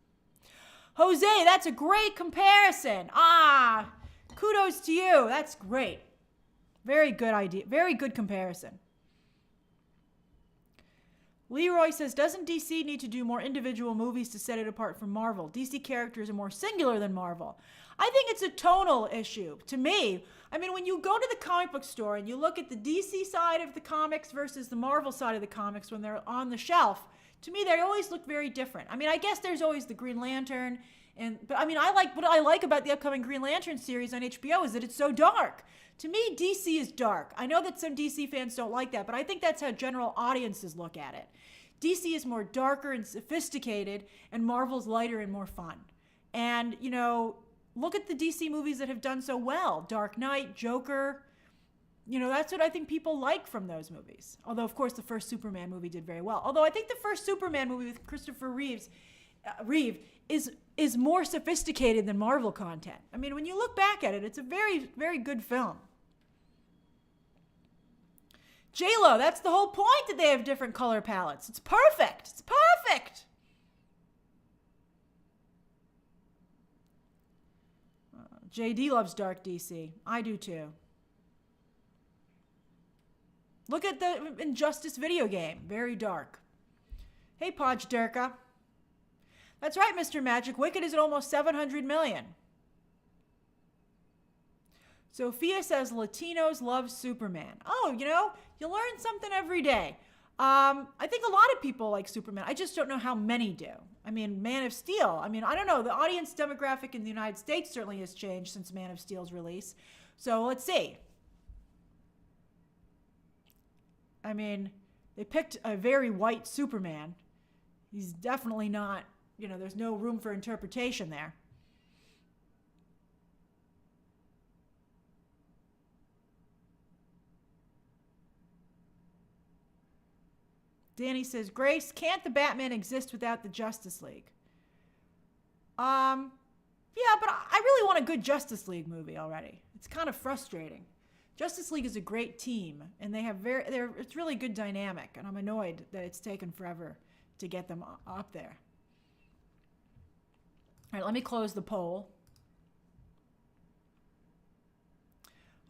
Jose, that's a great comparison. Kudos to you. That's great. Very good idea. Very good comparison. Leroy says, doesn't DC need to do more individual movies to set it apart from Marvel? DC characters are more singular than Marvel. I think it's a tonal issue. To me, I mean, when you go to the comic book store and you look at the DC side of the comics versus the Marvel side of the comics when they're on the shelf, to me, they always look very different. I mean, I guess there's always the Green Lantern, but I mean, what I like about the upcoming Green Lantern series on HBO is that it's so dark. To me, DC is dark. I know that some DC fans don't like that, but I think that's how general audiences look at it. DC is more darker and sophisticated, and Marvel's lighter and more fun. And, you know, look at the DC movies that have done so well. Dark Knight, Joker. You know, that's what I think people like from those movies. Although, of course, the first Superman movie did very well. Although I think the first Superman movie with Christopher Reeves is more sophisticated than Marvel content. I mean, when you look back at it, it's a very, very good film. J-Lo, that's the whole point, that they have different color palettes. It's perfect. It's perfect. JD loves dark DC. I do too. Look at the Injustice video game. Very dark. Hey, Podge Durka. That's right, Mr. Magic. Wicked is at almost 700 million. Sophia says Latinos love Superman. Oh, you know, you learn something every day. I think a lot of people like Superman. I just don't know how many do. I mean, Man of Steel. I mean, I don't know. The audience demographic in the United States certainly has changed since Man of Steel's release. So let's see. I mean, they picked a very white Superman. He's definitely not, you know, there's no room for interpretation there. Danny says, Grace, can't the Batman exist without the Justice League? Yeah, but I really want a good Justice League movie already. It's kind of frustrating. Justice League is a great team, and they have it's really good dynamic, and I'm annoyed that it's taken forever to get them up there. All right, let me close the poll.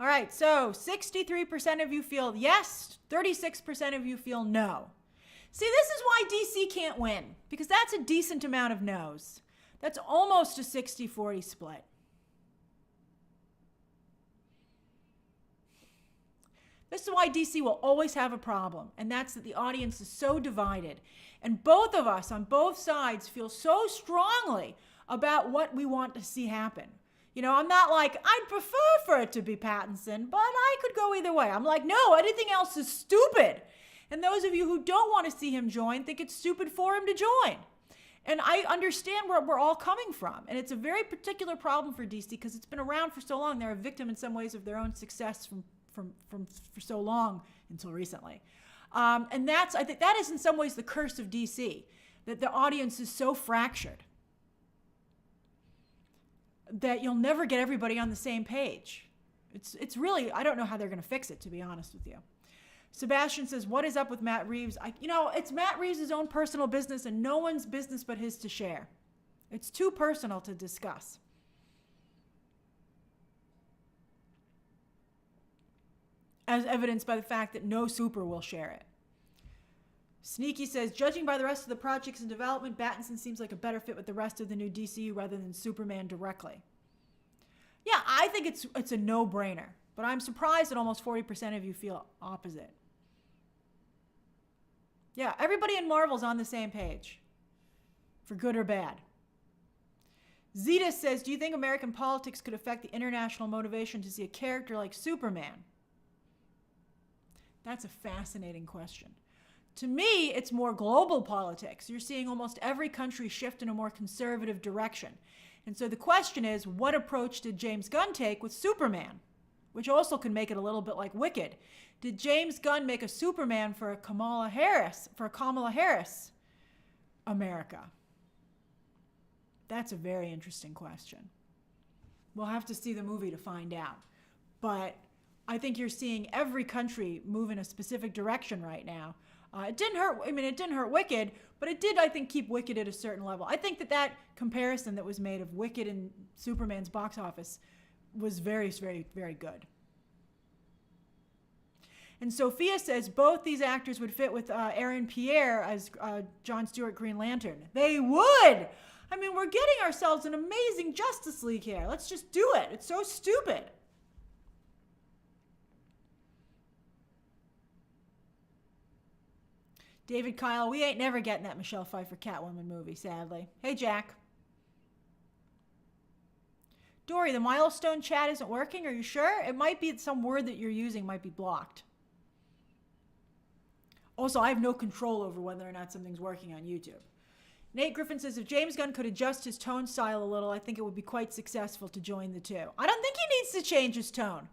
All right, so 63% of you feel yes, 36% of you feel no. See, this is why DC can't win, because that's a decent amount of no's. That's almost a 60-40 split. This is why DC will always have a problem, and that's that the audience is so divided. And both of us on both sides feel so strongly about what we want to see happen. You know, I'm not like, I'd prefer for it to be Pattinson, but I could go either way. I'm like, no, anything else is stupid. And those of you who don't want to see him join think it's stupid for him to join. And I understand where we're all coming from. And it's a very particular problem for DC because it's been around for so long. They're a victim in some ways of their own success for so long until recently. And I think that is in some ways the curse of DC, that the audience is so fractured that you'll never get everybody on the same page. It's really, I don't know how they're going to fix it, to be honest with you. Sebastian says, what is up with Matt Reeves? It's Matt Reeves' own personal business and no one's business but his to share. It's too personal to discuss. As evidenced by the fact that no super will share it. Sneaky says, judging by the rest of the projects in development, Pattinson seems like a better fit with the rest of the new DCU rather than Superman directly. Yeah, I think it's a no-brainer, but I'm surprised that almost 40% of you feel opposite. Yeah, everybody in Marvel's on the same page, for good or bad. Zeta says, do you think American politics could affect the international motivation to see a character like Superman? That's a fascinating question. To me, it's more global politics. You're seeing almost every country shift in a more conservative direction. And so the question is, what approach did James Gunn take with Superman? Which also can make it a little bit like Wicked. Did James Gunn make a Superman for a Kamala Harris America? That's a very interesting question. We'll have to see the movie to find out. But I think you're seeing every country move in a specific direction right now. It didn't hurt Wicked, but it did, I think, keep Wicked at a certain level. I think that comparison that was made of Wicked and Superman's box office was very, very, very good. And Sophia says both these actors would fit with Aaron Pierre as Jon Stewart Green Lantern. They would! I mean, we're getting ourselves an amazing Justice League here. Let's just do it. It's so stupid. David Kyle, we ain't never getting that Michelle Pfeiffer Catwoman movie, sadly. Hey, Jack. Dory, the milestone chat isn't working. Are you sure? It might be some word that you're using might be blocked. Also, I have no control over whether or not something's working on YouTube. Nate Griffin says, if James Gunn could adjust his tone style a little, I think it would be quite successful to join the two. I don't think he needs to change his tone.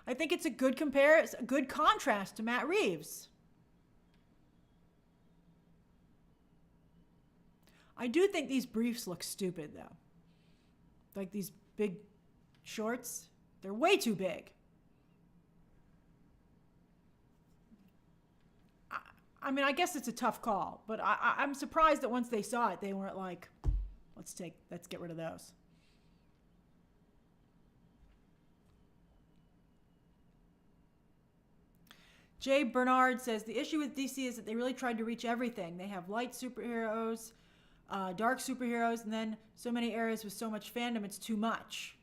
I think it's a good comparison, a good contrast to Matt Reeves. I do think these briefs look stupid, though. Like these big shorts, they're way too big. I mean, I guess it's a tough call, but I'm surprised that once they saw it, they weren't like, let's get rid of those. Jay Bernard says, the issue with DC is that they really tried to reach everything. They have light superheroes, dark superheroes, and then so many areas with so much fandom, it's too much.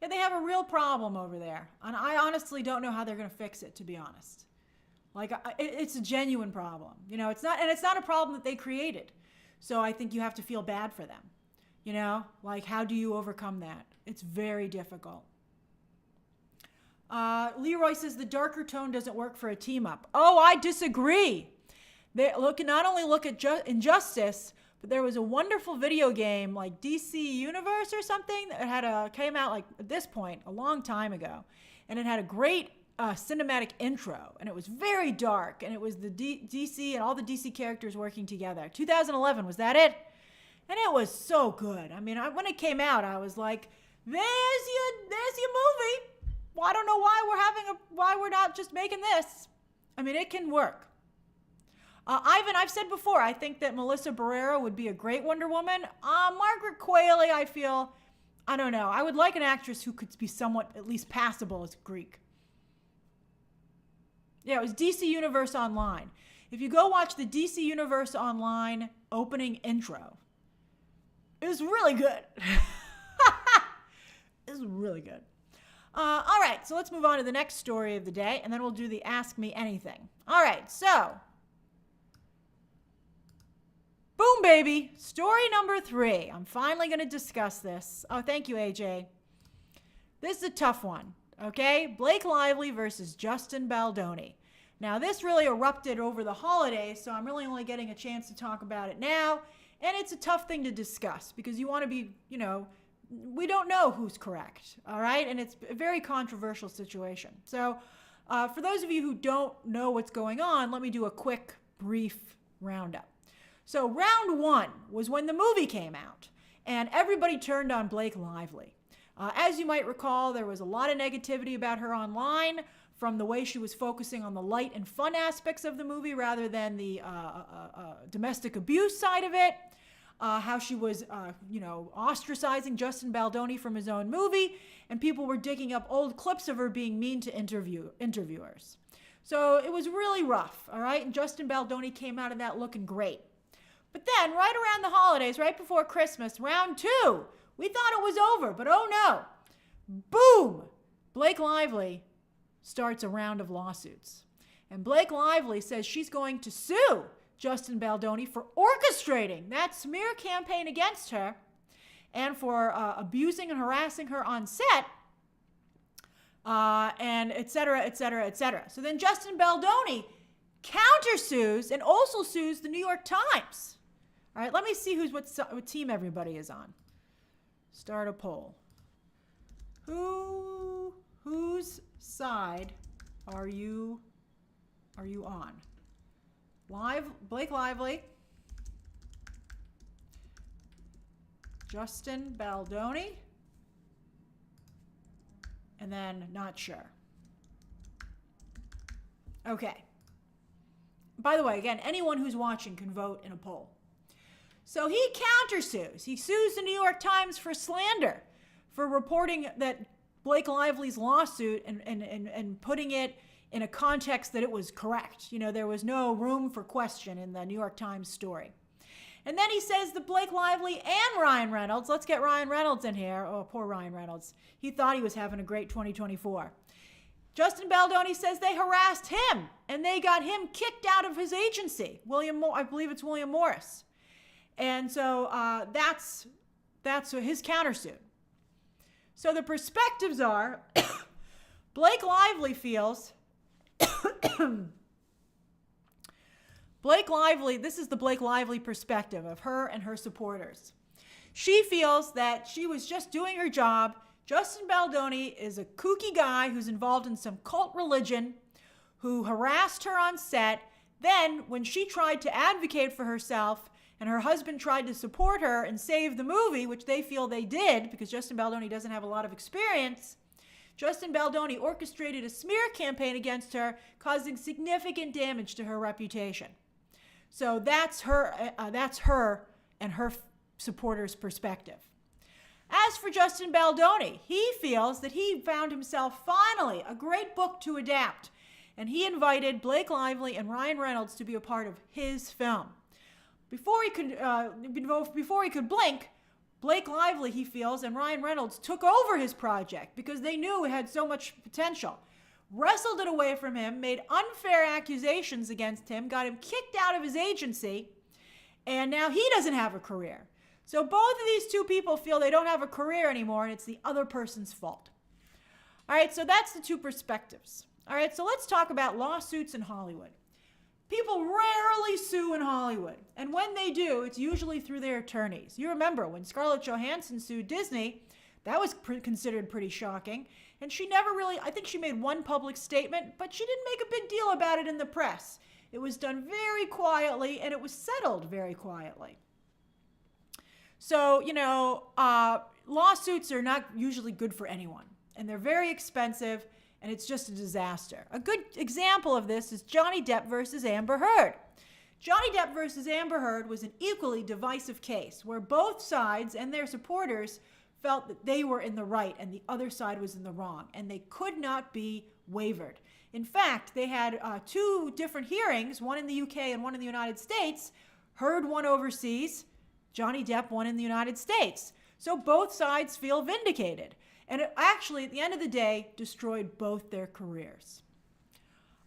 Yeah, they have a real problem over there. And I honestly don't know how they're going to fix it, to be honest. Like, it's a genuine problem. You know, it's not a problem that they created. So I think you have to feel bad for them. You know, like, how do you overcome that? It's very difficult. Leroy says the darker tone doesn't work for a team up. Oh, I disagree. They not only look at Injustice, but there was a wonderful video game like DC Universe or something that came out like at this point a long time ago, and it had a great cinematic intro, and it was very dark, and it was the DC and all the DC characters working together. 2011, was that it? And it was so good. I mean, when it came out, I was like, "There's your movie." Well, I don't know why we're not just making this. I mean, it can work. Ivan, I've said before, I think that Melissa Barrera would be a great Wonder Woman. Margaret Qualley, I don't know. I would like an actress who could be somewhat at least passable as Greek. Yeah, it was DC Universe Online. If you go watch the DC Universe Online opening intro, it was really good. It was really good. All right, so let's move on to the next story of the day, and then we'll do the Ask Me Anything. All right, so boom, baby. Story number 3. I'm finally going to discuss this. Oh, thank you, AJ. This is a tough one, okay? Blake Lively versus Justin Baldoni. Now, this really erupted over the holidays, so I'm really only getting a chance to talk about it now. And it's a tough thing to discuss because you want to be, we don't know who's correct, all right? And it's a very controversial situation. So for those of you who don't know what's going on, let me do a quick, brief roundup. So round 1 was when the movie came out, and everybody turned on Blake Lively. As you might recall, there was a lot of negativity about her online from the way she was focusing on the light and fun aspects of the movie rather than the domestic abuse side of it. How she was, ostracizing Justin Baldoni from his own movie, and people were digging up old clips of her being mean to interviewers. So it was really rough, all right? And Justin Baldoni came out of that looking great. But then, right around the holidays, right before Christmas, round 2, we thought it was over, but oh no. Boom! Blake Lively starts a round of lawsuits. And Blake Lively says she's going to sue Justin Baldoni for orchestrating that smear campaign against her and for abusing and harassing her on set, and et cetera, et cetera, et cetera. So then Justin Baldoni countersues and also sues the New York Times. All right, let me see what team everybody is on. Start a poll. Whose side are you on? Blake Lively, Justin Baldoni, and then not sure. Okay. By the way, again, anyone who's watching can vote in a poll. So he countersues. He sues the New York Times for slander, for reporting that Blake Lively's lawsuit and putting it in a context that it was correct. You know, there was no room for question in the New York Times story. And then he says that Blake Lively and Ryan Reynolds, let's get Ryan Reynolds in here. Oh, poor Ryan Reynolds. He thought he was having a great 2024. Justin Baldoni says they harassed him and they got him kicked out of his agency. I believe it's William Morris. And so that's his countersuit. So the perspectives are Blake Lively feels this is the Blake Lively perspective of her and her supporters. She feels that she was just doing her job. Justin Baldoni is a kooky guy who's involved in some cult religion who harassed her on set. Then, when she tried to advocate for herself and her husband tried to support her and save the movie, which they feel they did because Justin Baldoni doesn't have a lot of experience, Justin Baldoni orchestrated a smear campaign against her, causing significant damage to her reputation. So that's her and her supporters' perspective. As for Justin Baldoni, he feels that he found himself finally a great book to adapt, and he invited Blake Lively and Ryan Reynolds to be a part of his film. Before he could blink, Blake Lively, he feels, and Ryan Reynolds took over his project because they knew it had so much potential, wrestled it away from him, made unfair accusations against him, got him kicked out of his agency, and now he doesn't have a career. So both of these two people feel they don't have a career anymore, and it's the other person's fault. All right, so that's the two perspectives. All right, so let's talk about lawsuits in Hollywood. People rarely sue in Hollywood, and when they do, it's usually through their attorneys. You remember when Scarlett Johansson sued Disney, that was considered pretty shocking, and she never really, I think she made one public statement, but she didn't make a big deal about it in the press. It was done very quietly, and it was settled very quietly. So, lawsuits are not usually good for anyone, and they're very expensive, and it's just a disaster. A good example of this is Johnny Depp versus Amber Heard. Johnny Depp versus Amber Heard was an equally divisive case where both sides and their supporters felt that they were in the right and the other side was in the wrong, and they could not be wavered. In fact, they had two different hearings, one in the UK and one in the United States. Heard won overseas, Johnny Depp won in the United States. So both sides feel vindicated. And it actually, at the end of the day, destroyed both their careers.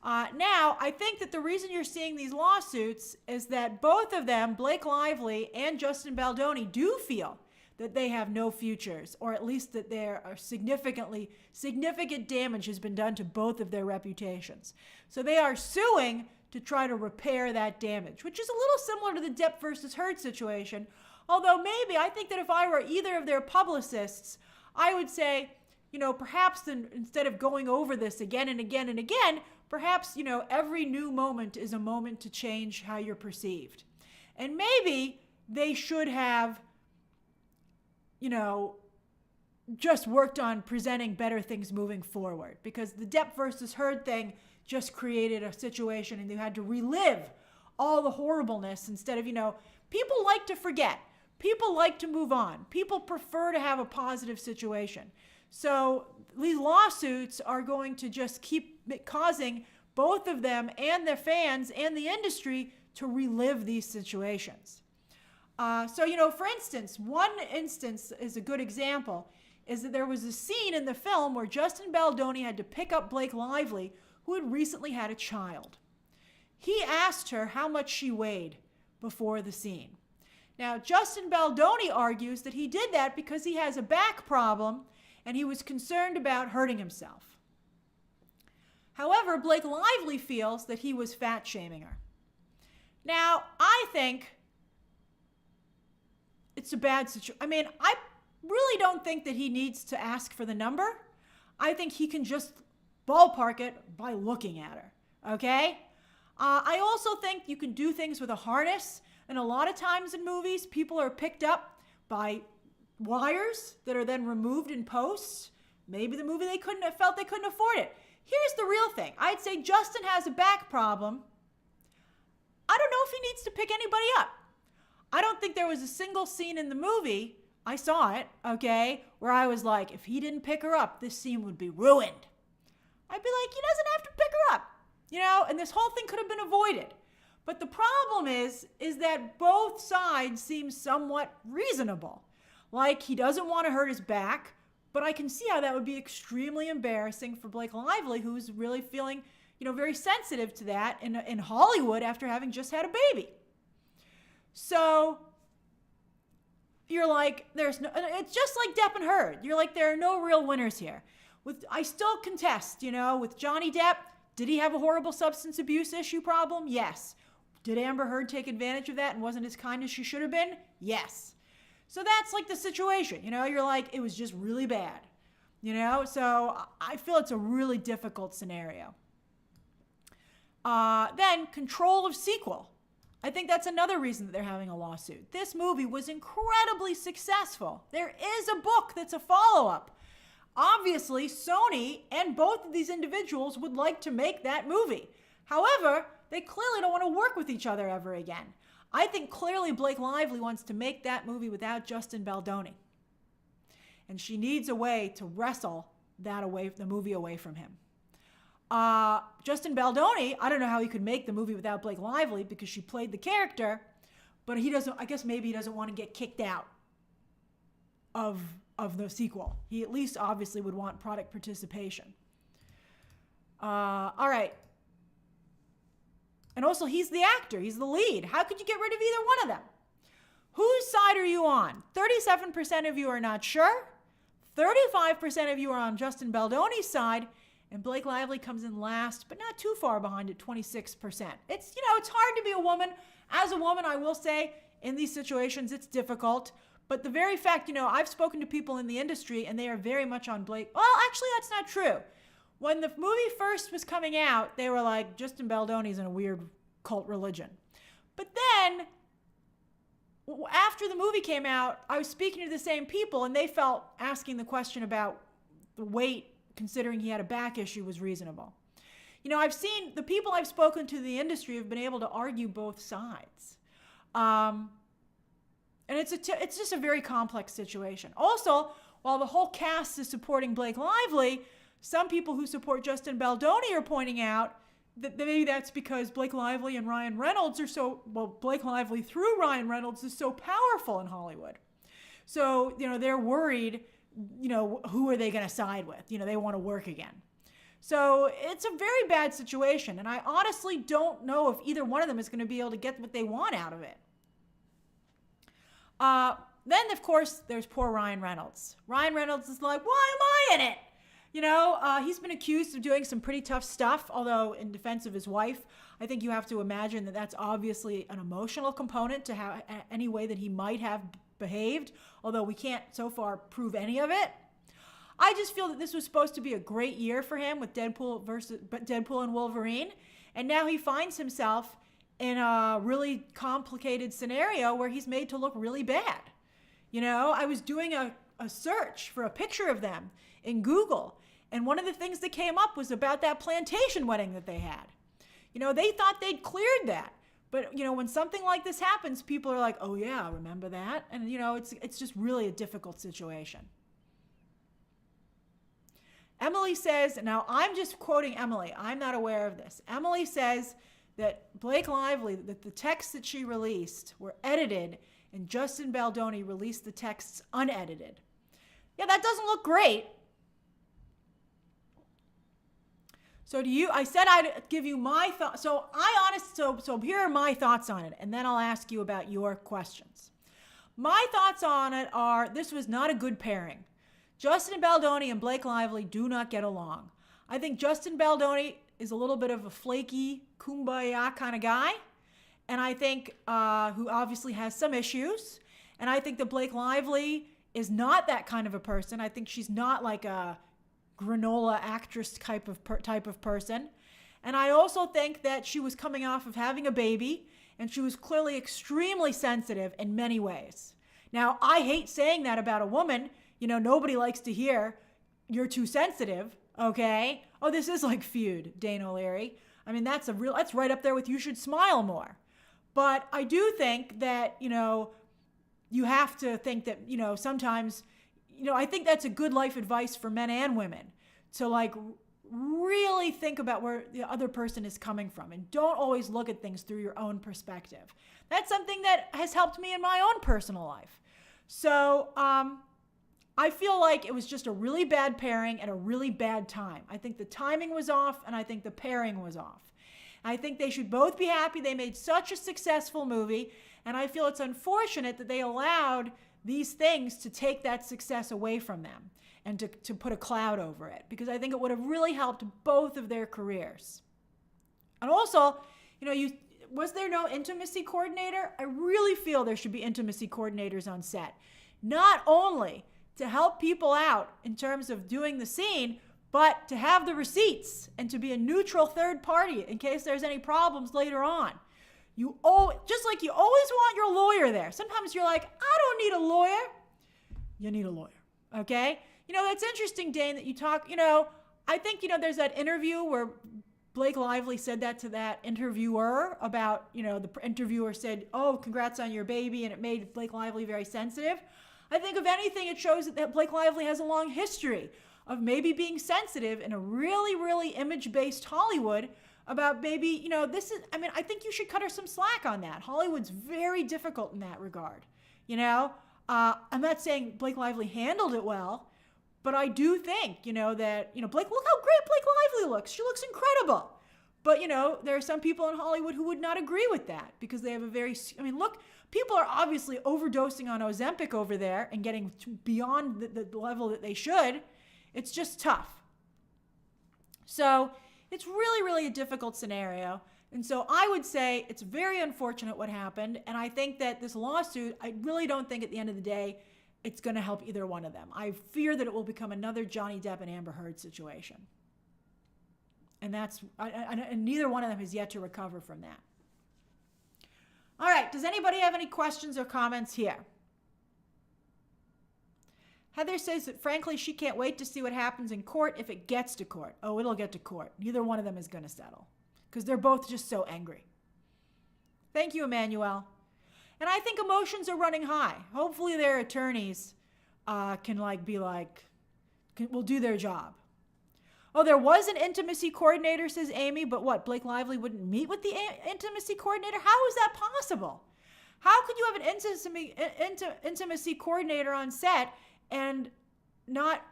Now, I think that the reason you're seeing these lawsuits is that both of them, Blake Lively and Justin Baldoni, do feel that they have no futures, or at least that there are significant damage has been done to both of their reputations. So they are suing to try to repair that damage, which is a little similar to the Depp versus Heard situation. Although maybe I think that if I were either of their publicists, I would say, perhaps instead of going over this again and again and again, perhaps, every new moment is a moment to change how you're perceived. And maybe they should have, just worked on presenting better things moving forward, because the Depp versus Heard thing just created a situation and you had to relive all the horribleness instead of, people like to forget. People like to move on. People prefer to have a positive situation. So these lawsuits are going to just keep causing both of them and their fans and the industry to relive these situations. For instance, one instance is a good example, is that there was a scene in the film where Justin Baldoni had to pick up Blake Lively, who had recently had a child. He asked her how much she weighed before the scene. Now, Justin Baldoni argues that he did that because he has a back problem and he was concerned about hurting himself. However, Blake Lively feels that he was fat shaming her. Now, I think it's a bad situation. I mean, I really don't think that he needs to ask for the number. I think he can just ballpark it by looking at her, okay? I also think you can do things with a harness, and a lot of times in movies, people are picked up by wires that are then removed in post. Maybe the movie felt they couldn't afford it. Here's the real thing. I'd say Justin has a back problem. I don't know if he needs to pick anybody up. I don't think there was a single scene in the movie, I saw it, okay, where I was like, if he didn't pick her up, this scene would be ruined. I'd be like, he doesn't have to pick her up, and this whole thing could have been avoided. But the problem is that both sides seem somewhat reasonable. Like, he doesn't want to hurt his back, but I can see how that would be extremely embarrassing for Blake Lively, who's really feeling, very sensitive to that in Hollywood after having just had a baby. So you're like, it's just like Depp and Heard. You're like, there are no real winners here. I still contest, with Johnny Depp, did he have a horrible substance abuse issue problem? Yes. Did Amber Heard take advantage of that and wasn't as kind as she should have been? Yes. So that's like the situation, you're like, it was just really bad, so I feel it's a really difficult scenario. Then control of sequel. I think that's another reason that they're having a lawsuit. This movie was incredibly successful. There is a book that's a follow-up. Obviously, Sony and both of these individuals would like to make that movie. However, they clearly don't want to work with each other ever again. I think clearly Blake Lively wants to make that movie without Justin Baldoni. And she needs a way to wrestle the movie away from him. Justin Baldoni, I don't know how he could make the movie without Blake Lively because she played the character, but maybe he doesn't want to get kicked out of the sequel. He at least obviously would want product participation. All right. And also, he's the actor. He's the lead. How could you get rid of either one of them? Whose side are you on? 37% of you are not sure. 35% of you are on Justin Baldoni's side. And Blake Lively comes in last, but not too far behind at 26%. It's hard to be a woman. As a woman, I will say, in these situations, it's difficult. But the very fact, I've spoken to people in the industry, and they are very much on Blake. Well, actually, that's not true. When the movie first was coming out, they were like, Justin Baldoni's in a weird cult religion. But then, after the movie came out, I was speaking to the same people, and they felt asking the question about the weight, considering he had a back issue, was reasonable. I've seen the people I've spoken to in the industry have been able to argue both sides. And it's just a very complex situation. Also, while the whole cast is supporting Blake Lively, some people who support Justin Baldoni are pointing out that maybe that's because Blake Lively and Ryan Reynolds Blake Lively through Ryan Reynolds is so powerful in Hollywood. So, they're worried, who are they going to side with? They want to work again. So it's a very bad situation. And I honestly don't know if either one of them is going to be able to get what they want out of it. Then, of course, there's poor Ryan Reynolds. Ryan Reynolds is like, why am I in it? He's been accused of doing some pretty tough stuff, although in defense of his wife, I think you have to imagine that that's obviously an emotional component to how any way that he might have behaved, although we can't so far prove any of it. I just feel that this was supposed to be a great year for him with Deadpool and Wolverine, and now he finds himself in a really complicated scenario where he's made to look really bad. I was doing a search for a picture of them in Google, and one of the things that came up was about that plantation wedding that they had. They thought they'd cleared that. But, when something like this happens, people are like, oh, yeah, remember that? And, it's just really a difficult situation. Emily says, now I'm just quoting Emily. I'm not aware of this. Emily says that Blake Lively, that the texts that she released were edited and Justin Baldoni released the texts unedited. Yeah, that doesn't look great. So I said I'd give you my thoughts. So here are my thoughts on it, and then I'll ask you about your questions. My thoughts on it are, this was not a good pairing. Justin Baldoni and Blake Lively do not get along. I think Justin Baldoni is a little bit of a flaky, kumbaya kind of guy, and I think who obviously has some issues. And I think that Blake Lively is not that kind of a person. I think she's not like a granola actress type of person. And I also think that she was coming off of having a baby, and she was clearly extremely sensitive in many ways. Now, I hate saying that about a woman. You know, nobody likes to hear you're too sensitive, okay? Oh, this is like Feud, Dane O'Leary. I mean, that's right up there with You Should Smile More. But I do think that, you know, you have to think that, you know, sometimes, you know, I think that's a good life advice for men and women to like really think about where the other person is coming from and don't always look at things through your own perspective. That's something that has helped me in my own personal life. So I feel like it was just a really bad pairing at a really bad time. I think the timing was off, and I think the pairing was off. I think they should both be happy. They made such a successful movie, and I feel it's unfortunate that they allowed these things to take that success away from them and to put a cloud over it, because I think it would have really helped both of their careers. And also, you know, was there no intimacy coordinator? I really feel there should be intimacy coordinators on set, not only to help people out in terms of doing the scene, but to have the receipts and to be a neutral third party in case there's any problems later on. Just like you always want your lawyer there. Sometimes you're like, I don't need a lawyer. You need a lawyer, okay? You know, that's interesting, Dane, that you talk, you know, I think, you know, there's that interview where Blake Lively said that to that interviewer about, you know, the interviewer said, oh, congrats on your baby, and it made Blake Lively very sensitive. I think if anything, it shows that Blake Lively has a long history of maybe being sensitive in a really, really image-based Hollywood about maybe, you know, I think you should cut her some slack on that. Hollywood's very difficult in that regard, you know? I'm not saying Blake Lively handled it well, but I do think, you know, that, you know, look how great Blake Lively looks. She looks incredible. But, you know, there are some people in Hollywood who would not agree with that because they have look, people are obviously overdosing on Ozempic over there and getting beyond the level that they should. It's just tough. So it's really, really a difficult scenario. And so I would say it's very unfortunate what happened. And I think that this lawsuit, I really don't think at the end of the day, it's going to help either one of them. I fear that it will become another Johnny Depp and Amber Heard situation. And and neither one of them has yet to recover from that. All right, does anybody have any questions or comments here? Heather says that, frankly, she can't wait to see what happens in court if it gets to court. Oh, it'll get to court. Neither one of them is going to settle because they're both just so angry. Thank you, Emmanuel. And I think emotions are running high. Hopefully their attorneys will do their job. Oh, there was an intimacy coordinator, says Amy, but what, Blake Lively wouldn't meet with the intimacy coordinator? How is that possible? How could you have an intimacy coordinator on set and not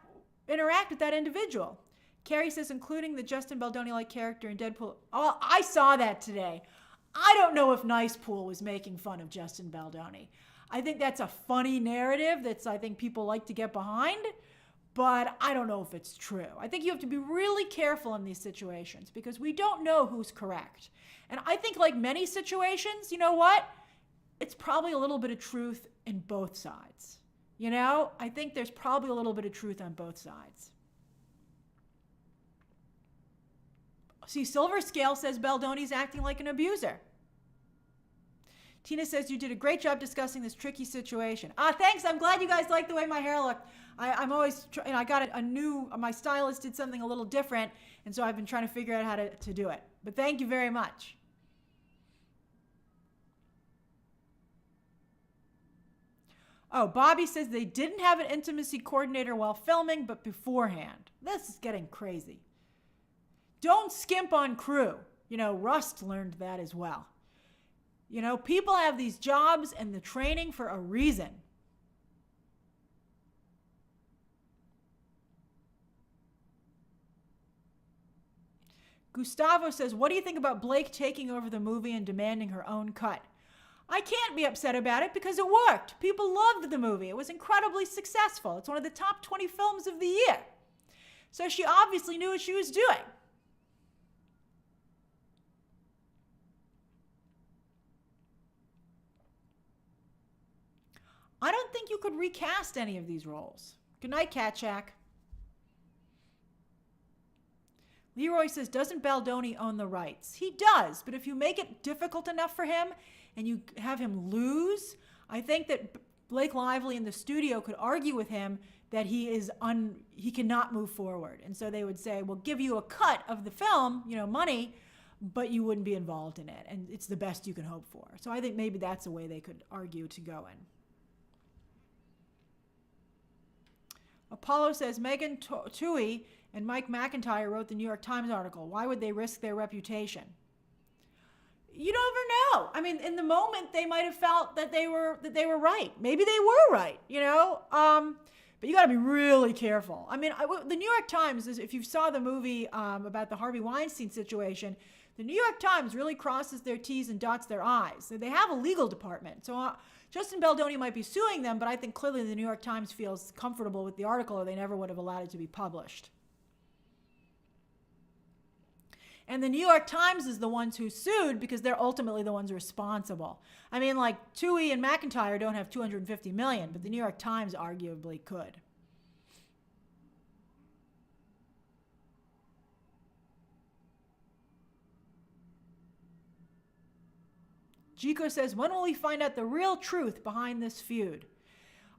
interact with that individual? Carrie says, including the Justin Baldoni-like character in Deadpool. Oh, I saw that today. I don't know if Nice Pool was making fun of Justin Baldoni. I think that's a funny narrative I think people like to get behind, but I don't know if it's true. I think you have to be really careful in these situations because we don't know who's correct. And I think like many situations, you know what? It's probably a little bit of truth in both sides. You know, I think there's probably a little bit of truth on both sides. See, Silver Scale says Baldoni's acting like an abuser. Tina says you did a great job discussing this tricky situation. Thanks. I'm glad you guys like the way my hair looked. I'm always, I got my stylist did something a little different, and so I've been trying to figure out how to do it. But thank you very much. Oh, Bobby says they didn't have an intimacy coordinator while filming, but beforehand. This is getting crazy. Don't skimp on crew. You know, Rust learned that as well. You know, people have these jobs and the training for a reason. Gustavo says, what do you think about Blake taking over the movie and demanding her own cut? I can't be upset about it because it worked. People loved the movie. It was incredibly successful. It's one of the top 20 films of the year. So she obviously knew what she was doing. I don't think you could recast any of these roles. Good night, Cat Shack. Leroy says, doesn't Baldoni own the rights? He does, but if you make it difficult enough for him and you have him lose, I think that Blake Lively in the studio could argue with him that he cannot move forward. And so they would say, we'll give you a cut of the film, money, but you wouldn't be involved in it. And it's the best you can hope for. So I think maybe that's a way they could argue to go in. Apollo says, Megan Twohy and Mike McIntyre wrote the New York Times article. Why would they risk their reputation? You never know. I mean, in the moment, they might have felt that they were right. Maybe they were right, but you got to be really careful. I mean, the New York Times, if you saw the movie about the Harvey Weinstein situation, the New York Times really crosses their T's and dots their I's. So they have a legal department. So Justin Baldoni might be suing them, but I think clearly the New York Times feels comfortable with the article or they never would have allowed it to be published. And the New York Times is the ones who sued because they're ultimately the ones responsible. I mean, like Twohy and McIntyre don't have $250 million, but the New York Times arguably could. Jico says, when will we find out the real truth behind this feud?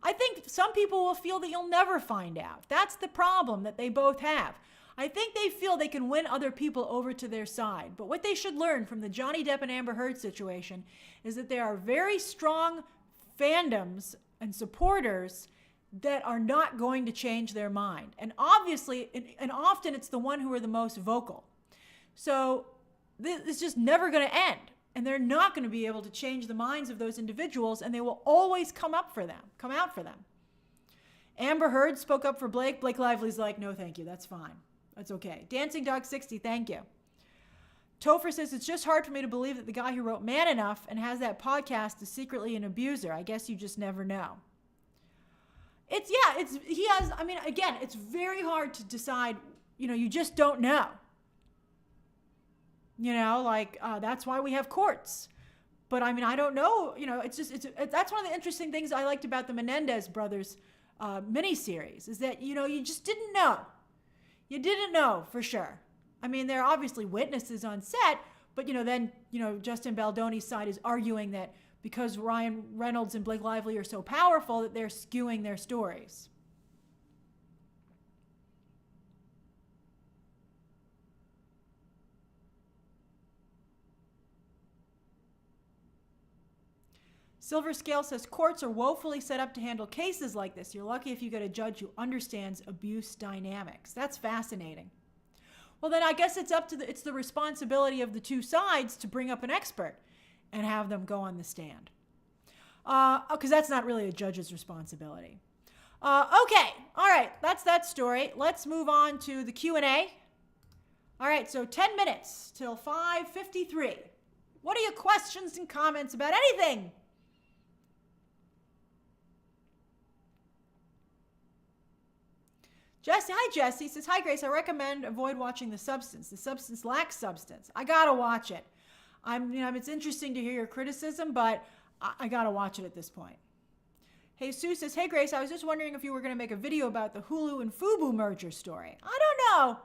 I think some people will feel that you'll never find out. That's the problem that they both have. I think they feel they can win other people over to their side. But what they should learn from the Johnny Depp and Amber Heard situation is that there are very strong fandoms and supporters that are not going to change their mind. And obviously, and often it's the one who are the most vocal. So this is just never going to end. And they're not going to be able to change the minds of those individuals, and they will always come out for them. Amber Heard spoke up for Blake. Blake Lively's like, no, thank you. That's fine. That's okay. Dancing Dog 60, thank you. Topher says, it's just hard for me to believe that the guy who wrote Man Enough and has that podcast is secretly an abuser. I guess you just never know. It's very hard to decide, you just don't know. That's why we have courts. But I mean, I don't know, that's one of the interesting things I liked about the Menendez brothers miniseries is that, you just didn't know. You didn't know for sure. I mean, there are obviously witnesses on set, but, then Justin Baldoni's side is arguing that because Ryan Reynolds and Blake Lively are so powerful that they're skewing their stories. Silver Scale says, courts are woefully set up to handle cases like this. You're lucky if you get a judge who understands abuse dynamics. That's fascinating. Well, then I guess it's the responsibility of the two sides to bring up an expert and have them go on the stand. Because that's not really a judge's responsibility. Okay, all right, that's that story. Let's move on to the Q&A. All right, so 10 minutes till 5:53. What are your questions and comments about anything? Hi, Jesse says, hi, Grace. I recommend avoid watching The Substance. The Substance lacks substance. I got to watch it. It's interesting to hear your criticism, but I got to watch it at this point. Hey, Sue says, hey, Grace, I was just wondering if you were going to make a video about the Hulu and Fubu merger story. I don't know.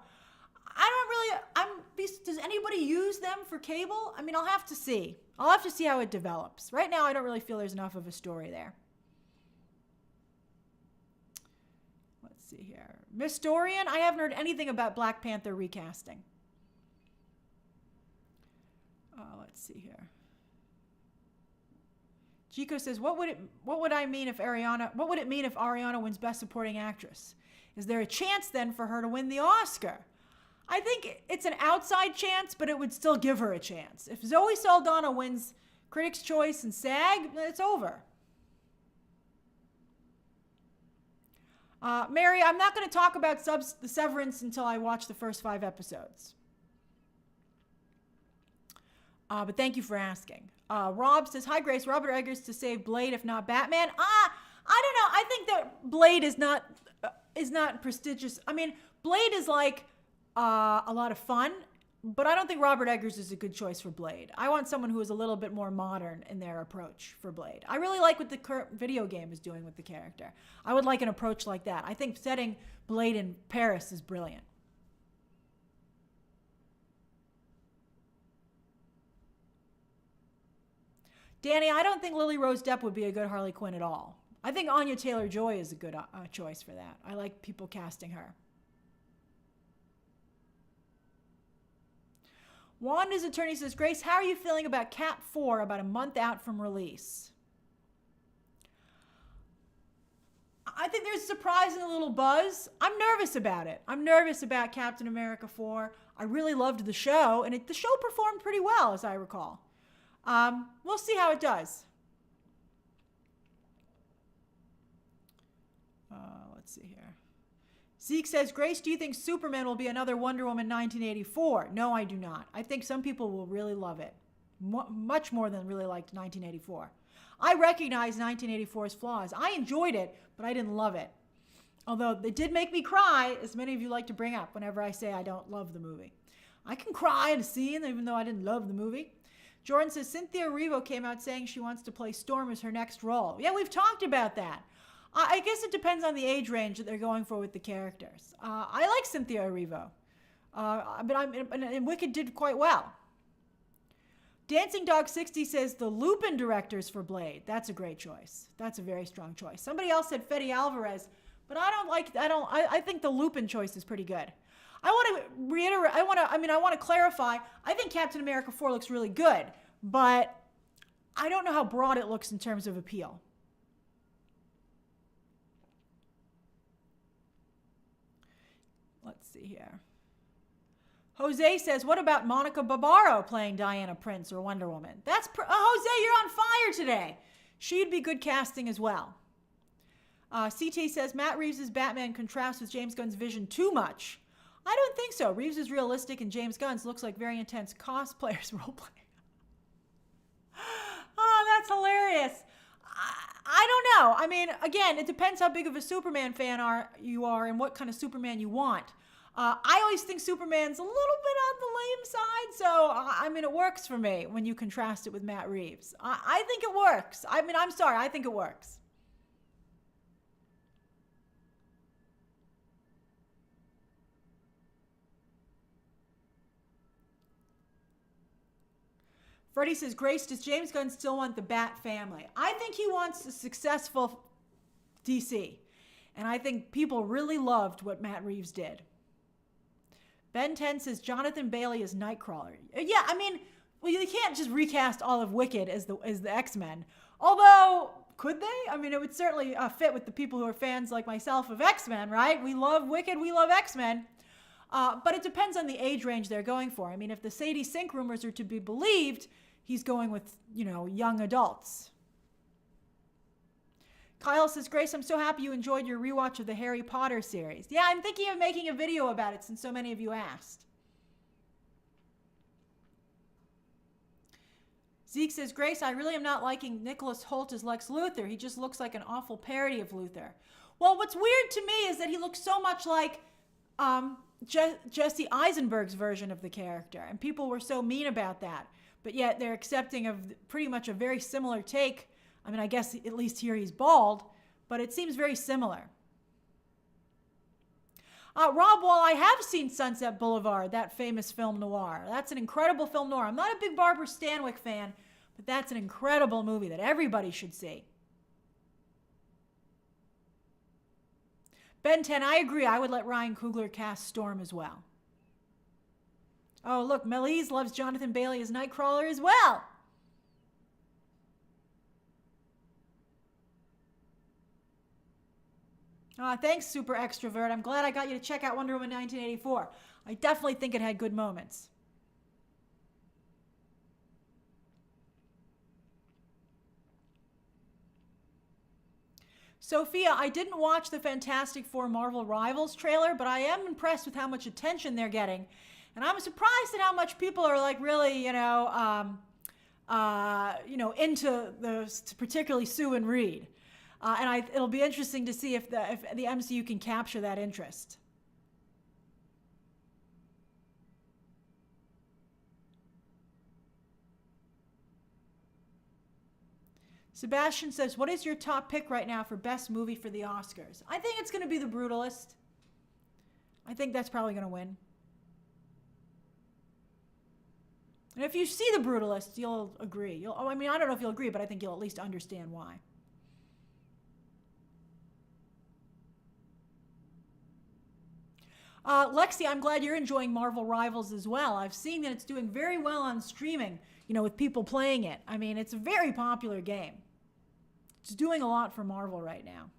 Does anybody use them for cable? I mean, I'll have to see. I'll have to see how it develops. Right now, I don't really feel there's enough of a story there. Let's see here. Miss Dorian, I haven't heard anything about Black Panther recasting. Let's see here. Chico says, what would it mean if Ariana wins Best Supporting Actress? Is there a chance then for her to win the Oscar? I think it's an outside chance, but it would still give her a chance. If Zoe Saldana wins Critics' Choice and SAG, it's over. Mary, I'm not going to talk about the Severance until I watch the first 5 episodes. But thank you for asking. Rob says, hi, Grace. Robert Eggers to save Blade, if not Batman. I don't know. I think that Blade is not prestigious. I mean, Blade is like a lot of fun, but I don't think Robert Eggers is a good choice for Blade. I want someone who is a little bit more modern in their approach for Blade. I really like what the current video game is doing with the character. I would like an approach like that. I think setting Blade in Paris is brilliant. Danny, I don't think Lily Rose Depp would be a good Harley Quinn at all. I think Anya Taylor-Joy is a good choice for that. I like people casting her. Wanda's attorney says, Grace, how are you feeling about Cap 4 about a month out from release? I think there's surprising a little buzz. I'm nervous about it. I'm nervous about Captain America 4. I really loved the show, and the show performed pretty well, as I recall. We'll see how it does. Let's see here. Zeke says, Grace, do you think Superman will be another Wonder Woman 1984? No, I do not. I think some people will really love it. Much more than really liked 1984. I recognize 1984's flaws. I enjoyed it, but I didn't love it. Although it did make me cry, as many of you like to bring up whenever I say I don't love the movie. I can cry at a scene, even though I didn't love the movie. Jordan says, Cynthia Erivo came out saying she wants to play Storm as her next role. Yeah, we've talked about that. I guess it depends on the age range that they're going for with the characters. I like Cynthia Erivo, and Wicked did quite well. Dancing Dog 60 says the Lupin directors for Blade. That's a great choice. That's a very strong choice. Somebody else said Fede Alvarez, but I think the Lupin choice is pretty good. I want to reiterate, I want to clarify, I think Captain America 4 looks really good, but I don't know how broad it looks in terms of appeal. Let's see here. Jose says, what about Monica Barbaro playing Diana Prince or Wonder Woman? Jose, you're on fire today. She'd be good casting as well. CT says, Matt Reeves' Batman contrasts with James Gunn's vision too much. I don't think so. Reeves is realistic and James Gunn's looks like very intense cosplayers role-playing. Oh, that's hilarious. I don't know. I mean, again, it depends how big of a Superman fan you are and what kind of Superman you want. I always think Superman's a little bit on the lame side, so I mean, it works for me when you contrast it with Matt Reeves. I think it works. I mean, I'm sorry, I think it works. Freddie says, Grace, does James Gunn still want the Bat family? I think he wants a successful DC. And I think people really loved what Matt Reeves did. Ben 10 says, Jonathan Bailey is Nightcrawler. Yeah, I mean, well, you can't just recast all of Wicked as the X-Men. Although, could they? I mean, it would certainly fit with the people who are fans like myself of X-Men, right? We love Wicked, we love X-Men. But it depends on the age range they're going for. I mean, if the Sadie Sink rumors are to be believed, he's going with, young adults. Kyle says, Grace, I'm so happy you enjoyed your rewatch of the Harry Potter series. Yeah, I'm thinking of making a video about it since so many of you asked. Zeke says, Grace, I really am not liking Nicholas Hoult as Lex Luthor. He just looks like an awful parody of Luthor. Well, what's weird to me is that he looks so much like Jesse Eisenberg's version of the character, and people were so mean about that. But yet they're accepting of pretty much a very similar take. I mean, I guess at least here he's bald, but it seems very similar. Rob, while I have seen Sunset Boulevard, that famous film noir, that's an incredible film noir. I'm not a big Barbara Stanwyck fan, but that's an incredible movie that everybody should see. Ben 10, I agree. I would let Ryan Coogler cast Storm as well. Oh, look, Melise loves Jonathan Bailey as Nightcrawler as well. Thanks, Super Extrovert. I'm glad I got you to check out Wonder Woman 1984. I definitely think it had good moments. Sophia, I didn't watch the Fantastic Four Marvel Rivals trailer, but I am impressed with how much attention they're getting. And I'm surprised at how much people are like really, into particularly Sue and Reed. It'll be interesting to see if the MCU can capture that interest. Sebastian says, what is your top pick right now for best movie for the Oscars? I think it's going to be The Brutalist. I think that's probably going to win. And if you see The Brutalist, you'll agree. I don't know if you'll agree, but I think you'll at least understand why. Lexi, I'm glad you're enjoying Marvel Rivals as well. I've seen that it's doing very well on streaming, with people playing it. I mean, it's a very popular game. It's doing a lot for Marvel right now.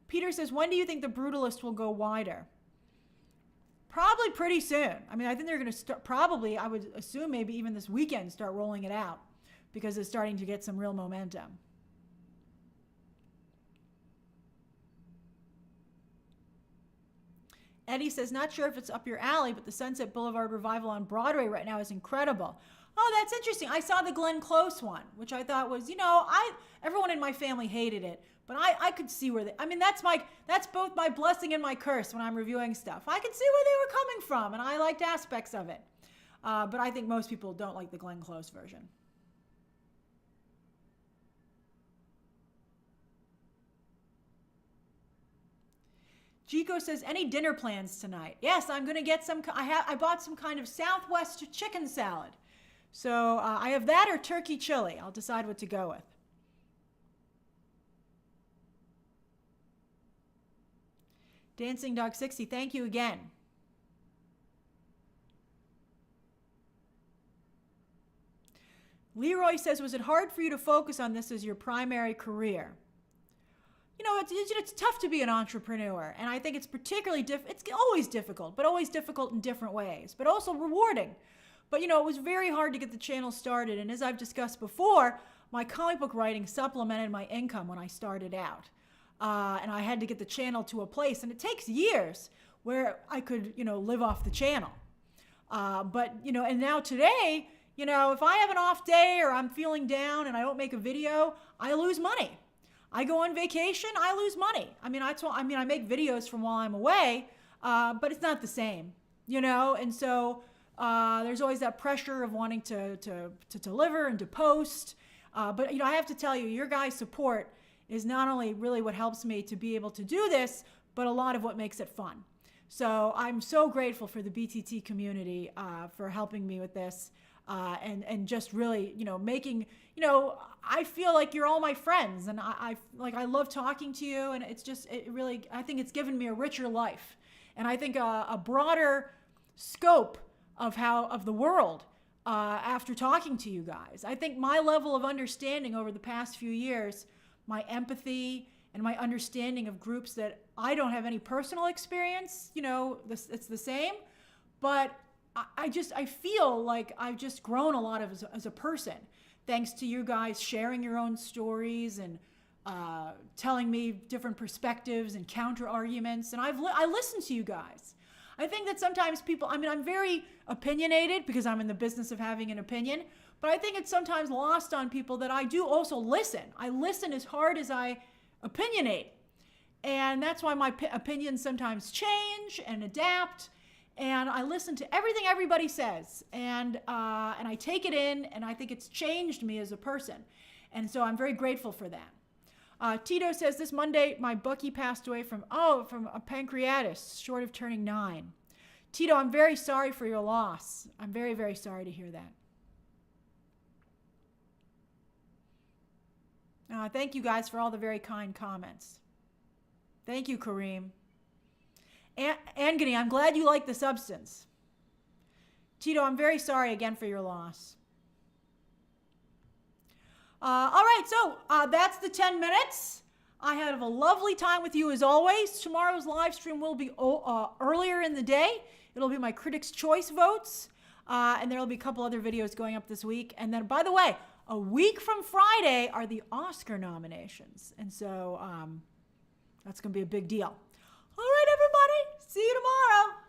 Peter says, when do you think The Brutalist will go wider? Probably pretty soon. I mean, I think they're going to start, probably, I would assume maybe even this weekend, start rolling it out because it's starting to get some real momentum. Eddie says, not sure if it's up your alley, but the Sunset Boulevard revival on Broadway right now is incredible. Oh, that's interesting. I saw the Glenn Close one, which I thought was, everyone in my family hated it, but I could see where that's both my blessing and my curse when I'm reviewing stuff. I could see where they were coming from, and I liked aspects of it. But I think most people don't like the Glenn Close version. Chico says, any dinner plans tonight? Yes, I'm going to get some. I bought some kind of Southwest chicken salad. So I have that or turkey chili. I'll decide what to go with. Dancing Dog 60, thank you again. Leroy says, was it hard for you to focus on this as your primary career? It's tough to be an entrepreneur, and I think it's particularly it's always difficult, but always difficult in different ways, but also rewarding. But, it was very hard to get the channel started, and as I've discussed before, my comic book writing supplemented my income when I started out, and I had to get the channel to a place, and it takes years where I could, live off the channel. And now today, if I have an off day or I'm feeling down and I don't make a video, I lose money. I go on vacation, I lose money. I make videos from while I'm away, but it's not the same, And so there's always that pressure of wanting to deliver and to post. But I have to tell you, your guys' support is not only really what helps me to be able to do this, but a lot of what makes it fun. So I'm so grateful for the BTT community for helping me with this. And just really, making, I feel like you're all my friends, and I love talking to you, and I think it's given me a richer life, and I think a broader scope of the world after talking to you guys. I think my level of understanding over the past few years, my empathy and my understanding of groups that I don't have any personal experience, it's the same, but I feel like I've just grown a lot as a person, thanks to you guys sharing your own stories and telling me different perspectives and counter arguments. And I listen to you guys. I think that sometimes people, I'm very opinionated because I'm in the business of having an opinion, but I think it's sometimes lost on people that I do also listen. I listen as hard as I opinionate. And that's why my opinions sometimes change and adapt. And I listen to everything everybody says, and I take it in, and I think it's changed me as a person. And so I'm very grateful for that. Tito says, this Monday, my Bucky passed away from a pancreatitis, short of turning 9. Tito, I'm very sorry for your loss. I'm very, very sorry to hear that. Thank you guys for all the very kind comments. Thank you, Kareem. Angany, I'm glad you like the substance. Tito, I'm very sorry again for your loss. All right, so that's the 10 minutes. I had a lovely time with you as always. Tomorrow's live stream will be earlier in the day. It'll be my Critics' Choice votes, and there will be a couple other videos going up this week. And then, by the way, a week from Friday are the Oscar nominations. And so that's going to be a big deal. All right, everybody. See you tomorrow.